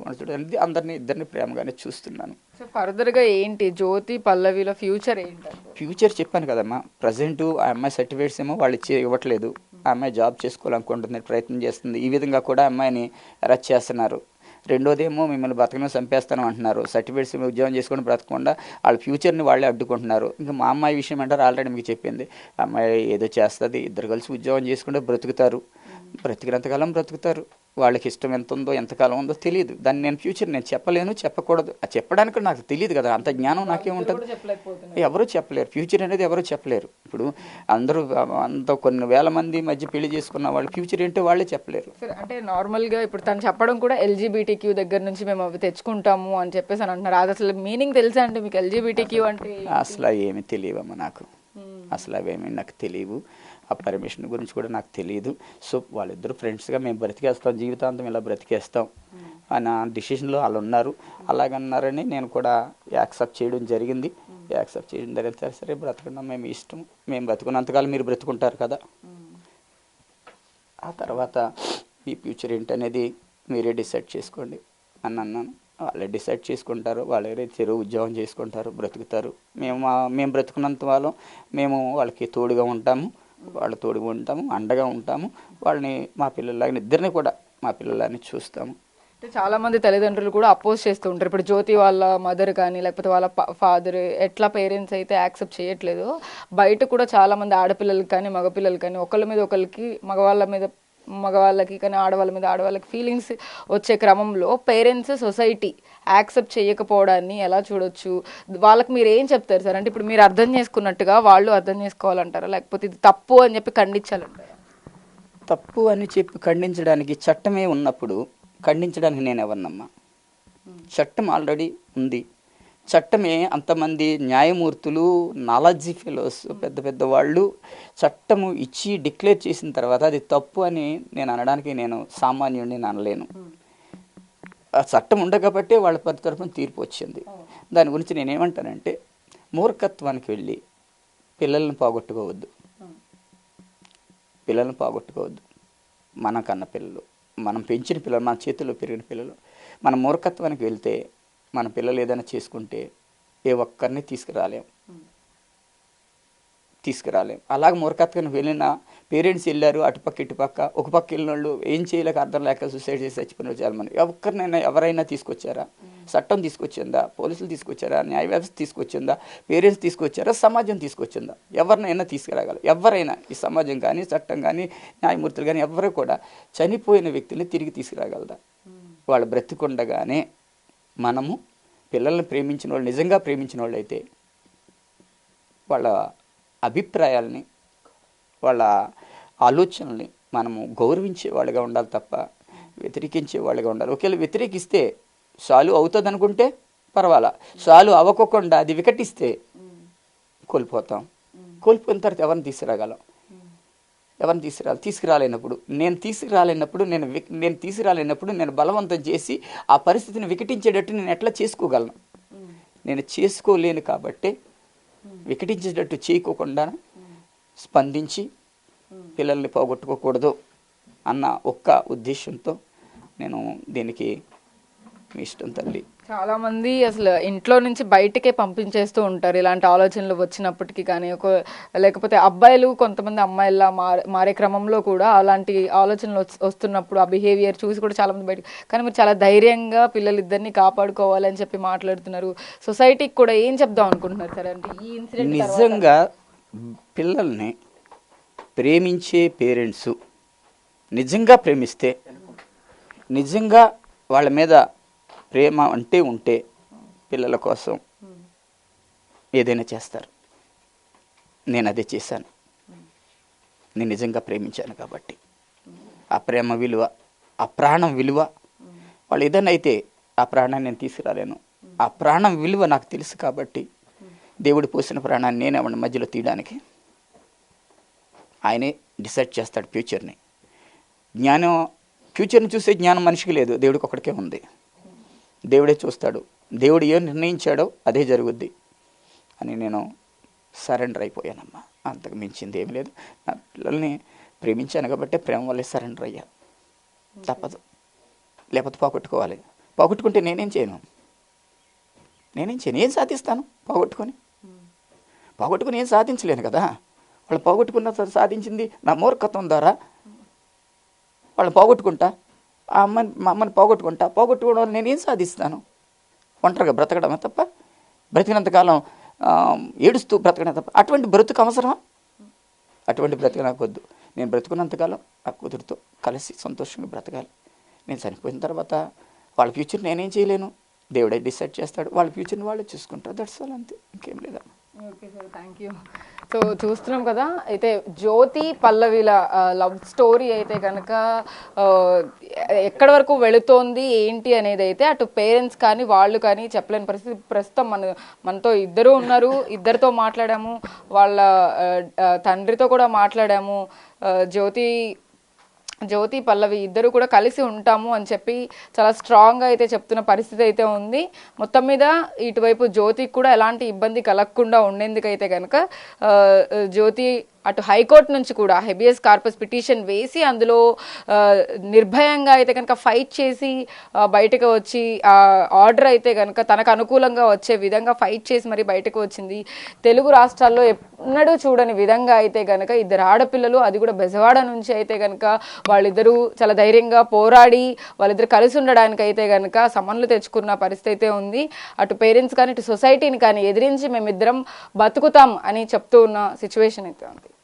ఇద్దరిని ప్రేమగానే చూస్తున్నాను. సో ఫర్దర్గా ఏంటి జ్యోతి పల్లవిలో ఫ్యూచర్ ఏంటి? ఫ్యూచర్ చెప్పాను కదమ్మా, ప్రజెంట్ ఆ అమ్మాయి సర్టిఫికేట్స్ ఏమో వాళ్ళు ఇవ్వట్లేదు. ఆ అమ్మాయి జాబ్ చేసుకోవాలనుకుంటుంది, ప్రయత్నం చేస్తుంది. ఈ విధంగా కూడా అమ్మాయిని అరెస్ట్ చేస్తున్నారు. రెండోదేమో మిమ్మల్ని బతకను చంపేస్తాను అంటున్నారు. సర్టిఫికేట్స్ ఉద్యోగం చేసుకొని బ్రతకకుండా వాళ్ళ ఫ్యూచర్ని వాళ్ళే అడ్డుకుంటున్నారు. ఇంకా మా అమ్మాయి విషయం అంటారు, ఆల్రెడీ మీకు చెప్పింది. అమ్మాయి ఏదో చేస్తుంది, ఇద్దరు కలిసి ఉద్యోగం చేసుకుంటే బ్రతుకుతారు, బ్రతికినంతకాలం బ్రతుకుతారు. వాళ్ళకి ఇష్టం ఎంత ఉందో ఎంతకాలం ఉందో తెలియదు. దాన్ని నేను ఫ్యూచర్ నేను చెప్పలేను, చెప్పకూడదు. చెప్పడానికి నాకు తెలియదు కదా, అంత జ్ఞానం నాకేముంటుంది. ఎవరూ చెప్పలేరు, ఫ్యూచర్ అనేది ఎవరూ చెప్పలేరు. ఇప్పుడు అందరూ కొన్ని వేల మంది మధ్య పెళ్లి చేసుకున్న వాళ్ళు ఫ్యూచర్ ఏంటో వాళ్ళే చెప్పలేరు. అంటే నార్మల్గా ఇప్పుడు తను చెప్పడం కూడా LGBTQ దగ్గర నుంచి మేము అవి తెచ్చుకుంటాము అని చెప్పేసి అని అంటున్నారు. అది అసలు మీనింగ్ తెలుసా అంటే మీకు? LGBTQ అంటే అసలు ఏమి తెలియవమ్మా నాకు, అసలు అవేమీ నాకు తెలియవు. ఆ పర్మిషన్ గురించి కూడా నాకు తెలియదు. సో వాళ్ళిద్దరు ఫ్రెండ్స్గా మేము బ్రతికేస్తాం, జీవితాంతం ఇలా బ్రతికేస్తాం అని డిసిషన్లో వాళ్ళు ఉన్నారు. అలాగన్నారని నేను కూడా యాక్సెప్ట్ చేయడం జరిగింది. సరే బ్రతకడం మేము ఇష్టం, మేము బ్రతుకున్నంతకాలం మీరు బ్రతుకుంటారు కదా, ఆ తర్వాత మీ ఫ్యూచర్ ఏంటనేది మీరే డిసైడ్ చేసుకోండి అని అన్నాను. వాళ్ళే డిసైడ్ చేసుకుంటారు, వాళ్ళే చెరువు ఉద్యోగం చేసుకుంటారు, బ్రతుకుతారు. మేము బ్రతుకున్నంత వాళ్ళం మేము వాళ్ళకి తోడుగా ఉంటాము, అండగా ఉంటాము. వాళ్ళని మా పిల్లలాగా ఇద్దరిని కూడా మా పిల్లలని చూస్తాము. అంటే చాలా మంది తల్లిదండ్రులు కూడా అపోజ్ చేస్తూ ఉంటారు. ఇప్పుడు జ్యోతి వాళ్ళ మదర్ కానీ లేకపోతే వాళ్ళ ఫాదర్ ఎట్లా పేరెంట్స్ అయితే యాక్సెప్ట్ చేయట్లేదు, బయట కూడా చాలా మంది ఆడపిల్లలకి కానీ మగపిల్లలకి కానీ ఒకళ్ళ మీద ఒకరికి మగవాళ్ళకి కానీ ఆడవాళ్ళకి ఫీలింగ్స్ వచ్చే క్రమంలో పేరెంట్స్ సొసైటీ యాక్సెప్ట్ చేయకపోవడాన్ని ఎలా చూడొచ్చు? వాళ్ళకి మీరు ఏం చెప్తారు సార్? అంటే ఇప్పుడు మీరు అర్థం చేసుకున్నట్టుగా వాళ్ళు అర్థం చేసుకోవాలంటారా, లేకపోతే ఇది తప్పు అని చెప్పి ఖండించాలంటారా? తప్పు అని చెప్పి ఖండించడానికి చట్టమే ఉన్నప్పుడు ఖండించడానికి నేను ఎవరినమ్మా? చట్టం ఆల్రెడీ ఉంది, చట్టమే అంతమంది న్యాయమూర్తులు, నాలెడ్జీ ఫెలోస్, పెద్ద పెద్ద వాళ్ళు చట్టము ఇచ్చి డిక్లేర్ చేసిన తర్వాత అది తప్పు అని నేను అనడానికి నేను సామాన్యుడిని అనలేను. ఆ చట్టం ఉండకపోతే వాళ్ళ తరఫున తీర్పు వచ్చింది. దాని గురించి నేనేమంటానంటే, మూర్ఖత్వానికి వెళ్ళి పిల్లల్ని పోగొట్టుకోవద్దు. పిల్లల్ని పోగొట్టుకోవద్దు. మనకన్న పిల్లలు, మనం పెంచిన పిల్లలు, మన చేతుల్లో పెరిగిన పిల్లలు. మన మూర్ఖత్వానికి వెళ్తే మన పిల్లలు ఏదైనా చేసుకుంటే ఏ ఒక్కరిని తీసుకురాలేం. అలాగే మూర్ఖత్వానికి వెళ్ళిన పేరెంట్స్ వెళ్ళారు, అటుపక్క ఇటుపక్క, ఒక పక్క వెళ్ళిన వాళ్ళు ఏం చేయలేక అర్థం లేక సూసైడ్ చేసి చచ్చిపోయిన చాలా మంది. ఎవరైనా తీసుకొచ్చారా? చట్టం తీసుకొచ్చిందా? పోలీసులు తీసుకొచ్చారా? న్యాయ వ్యవస్థ తీసుకొచ్చిందా? పేరెంట్స్ తీసుకొచ్చారా? సమాజం తీసుకొచ్చిందా? ఎవరినైనా తీసుకురాగలరు. ఎవరైనా, ఈ సమాజం కానీ, చట్టం కానీ, న్యాయమూర్తులు కానీ ఎవరు కూడా చనిపోయిన వ్యక్తుల్ని తిరిగి తీసుకురాగలదా? వాళ్ళు బ్రతికుండగానే మనము పిల్లల్ని ప్రేమించిన వాళ్ళు, నిజంగా ప్రేమించిన వాళ్ళు అయితే వాళ్ళ అభిప్రాయాల్ని, వాళ్ళ ఆలోచనల్ని మనము గౌరవించే వాళ్ళుగా ఉండాలి తప్ప వ్యతిరేకించే వాళ్ళుగా ఉండాలి. ఒకవేళ వ్యతిరేకిస్తే సాల్వ్ అవుతుంది అనుకుంటే పర్వాలా, సాల్వ్ అవ్వకుండా అది వికటిస్తే కోల్పోతాం. కోల్పోయిన తర్వాత ఎవరిని తీసుకురాగలం? తీసుకురాలేనప్పుడు నేను బలవంతం చేసి ఆ పరిస్థితిని వికటించేటట్టు నేను ఎట్లా చేసుకోగలను? నేను చేసుకోలేను. కాబట్టి వికటించేటట్టు చేయకోకుండా స్పందించి పిల్లల్ని పోగొట్టుకోకూడదు అన్న ఒక్క ఉద్దేశంతో నేను దీనికి మీ ఇష్టం తల్లి. చాలా మంది అసలు ఇంట్లో నుంచి బయటకే పంపించేస్తూ ఉంటారు ఇలాంటి ఆలోచనలు వచ్చినప్పటికీ. కానీ లేకపోతే అబ్బాయిలు కొంతమంది అమ్మాయిలా మారే క్రమంలో కూడా అలాంటి ఆలోచనలు వస్తున్నప్పుడు ఆ బిహేవియర్ చూసి కూడా చాలా మంది బయట. కానీ మీరు చాలా ధైర్యంగా పిల్లలిద్దరిని కాపాడుకోవాలని చెప్పి మాట్లాడుతున్నారు. సొసైటీకి కూడా ఏం చెప్దాం అనుకుంటున్నారు సార్? అంటే ఈ ఇన్సిడెంట్ నిజంగా పిల్లల్ని ప్రేమించే పేరెంట్స్ నిజంగా ప్రేమిస్తే, నిజంగా వాళ్ళ మీద ప్రేమ ఉంటే పిల్లల కోసం ఏదైనా చేస్తారు. నేను అదే చేశాను. నేను నిజంగా ప్రేమించాను కాబట్టి ఆ ప్రేమ విలువ, ఆ ప్రాణం విలువ, వాళ్ళు ఏదైనా అయితే ఆ ప్రాణాన్ని నేను తీసుకురాలేను. ఆ ప్రాణం విలువ నాకు తెలుసు కాబట్టి దేవుడు పోసిన ప్రాణాన్ని నేనే వాడి మధ్యలో తీయడానికి. ఆయనే డిసైడ్ చేస్తాడు ఫ్యూచర్ని. ఫ్యూచర్ని చూసే జ్ఞానం మనిషికి లేదు, దేవుడికి ఒక్కడికే ఉంది. దేవుడే చూస్తాడు. దేవుడు ఏం నిర్ణయించాడో అదే జరుగుద్ది అని నేను సరెండర్ అయిపోయానమ్మా. అంతకు మించింది ఏమి లేదు. నా పిల్లల్ని ప్రేమించాను కాబట్టి ప్రేమ వల్లే సరెండర్ అయ్యా. తప్పదు, లేకపోతే పోగొట్టుకుంటే నేనేం చేయను? ఏం సాధిస్తాను? పోగొట్టుకుని ఏం సాధించలేను కదా. వాళ్ళు పోగొట్టుకున్న సాధించింది నా మూర్ఖత్వం ద్వారా. వాళ్ళు పోగొట్టుకుంటా, మా అమ్మని పోగొట్టుకోవడం వల్ల నేనేం సాధిస్తాను? ఒంటరిగా బ్రతకడమే తప్ప, బ్రతికినంతకాలం ఏడుస్తూ బ్రతకడం తప్ప. అటువంటి బ్రతుకు అవసరమా? అటువంటి బ్రతుకు నాకు వద్దు. నేను బ్రతుకున్నంతకాలం ఆ కూతురుతో కలిసి సంతోషంగా బ్రతకాలి. నేను చనిపోయిన తర్వాత వాళ్ళ ఫ్యూచర్ నేనేం చేయలేను. దేవుడే డిసైడ్ చేస్తాడు. వాళ్ళ ఫ్యూచర్ని వాళ్ళే చూసుకుంటారు. దట్స్ ఆల్, అంతే, ఇంకేం లేదా. Okay sir, thank you. So చూస్తున్నాం కదా, అయితే జ్యోతి పల్లవిల లవ్ స్టోరీ అయితే కనుక ఎక్కడి వరకు వెళుతోంది ఏంటి అనేది అయితే అటు పేరెంట్స్ కానీ వాళ్ళు కానీ చెప్పలేని పరిస్థితి. ప్రస్తుతం మనతో ఇద్దరు ఉన్నారు, ఇద్దరితో మాట్లాడాము, వాళ్ళ తండ్రితో కూడా మాట్లాడాము. జ్యోతి పల్లవి ఇద్దరు కూడా కలిసి ఉంటాము అని చెప్పి చాలా స్ట్రాంగ్గా అయితే చెప్తున్న పరిస్థితి అయితే ఉంది. మొత్తం మీద ఇటువైపు జ్యోతికి కూడా ఎలాంటి ఇబ్బంది కలగకుండా ఉండేందుకైతే కనుక జ్యోతి అటు హైకోర్టు నుంచి కూడా హెబియస్ కార్పస్ పిటిషన్ వేసి అందులో నిర్భయంగా అయితే కనుక ఫైట్ చేసి బయటకు వచ్చి ఆర్డర్ అయితే కనుక తనకు అనుకూలంగా వచ్చే విధంగా ఫైట్ చేసి మరి బయటకు వచ్చింది. తెలుగు రాష్ట్రాల్లో ఎన్నడూ చూడని విధంగా అయితే కనుక ఇద్దరు ఆడపిల్లలు, అది కూడా బెజవాడ నుంచి అయితే కనుక వాళ్ళిద్దరూ చాలా ధైర్యంగా పోరాడి వాళ్ళిద్దరు కలిసి ఉండడానికి అయితే కనుక సమన్లు తెచ్చుకున్న పరిస్థితి అయితే ఉంది. అటు పేరెంట్స్ కానీ ఇటు సొసైటీని కానీ ఎదిరించి మేమిద్దరం బతుకుతాం అని చెప్తూ ఉన్న సిచ్యువేషన్ అయితే ఉంది.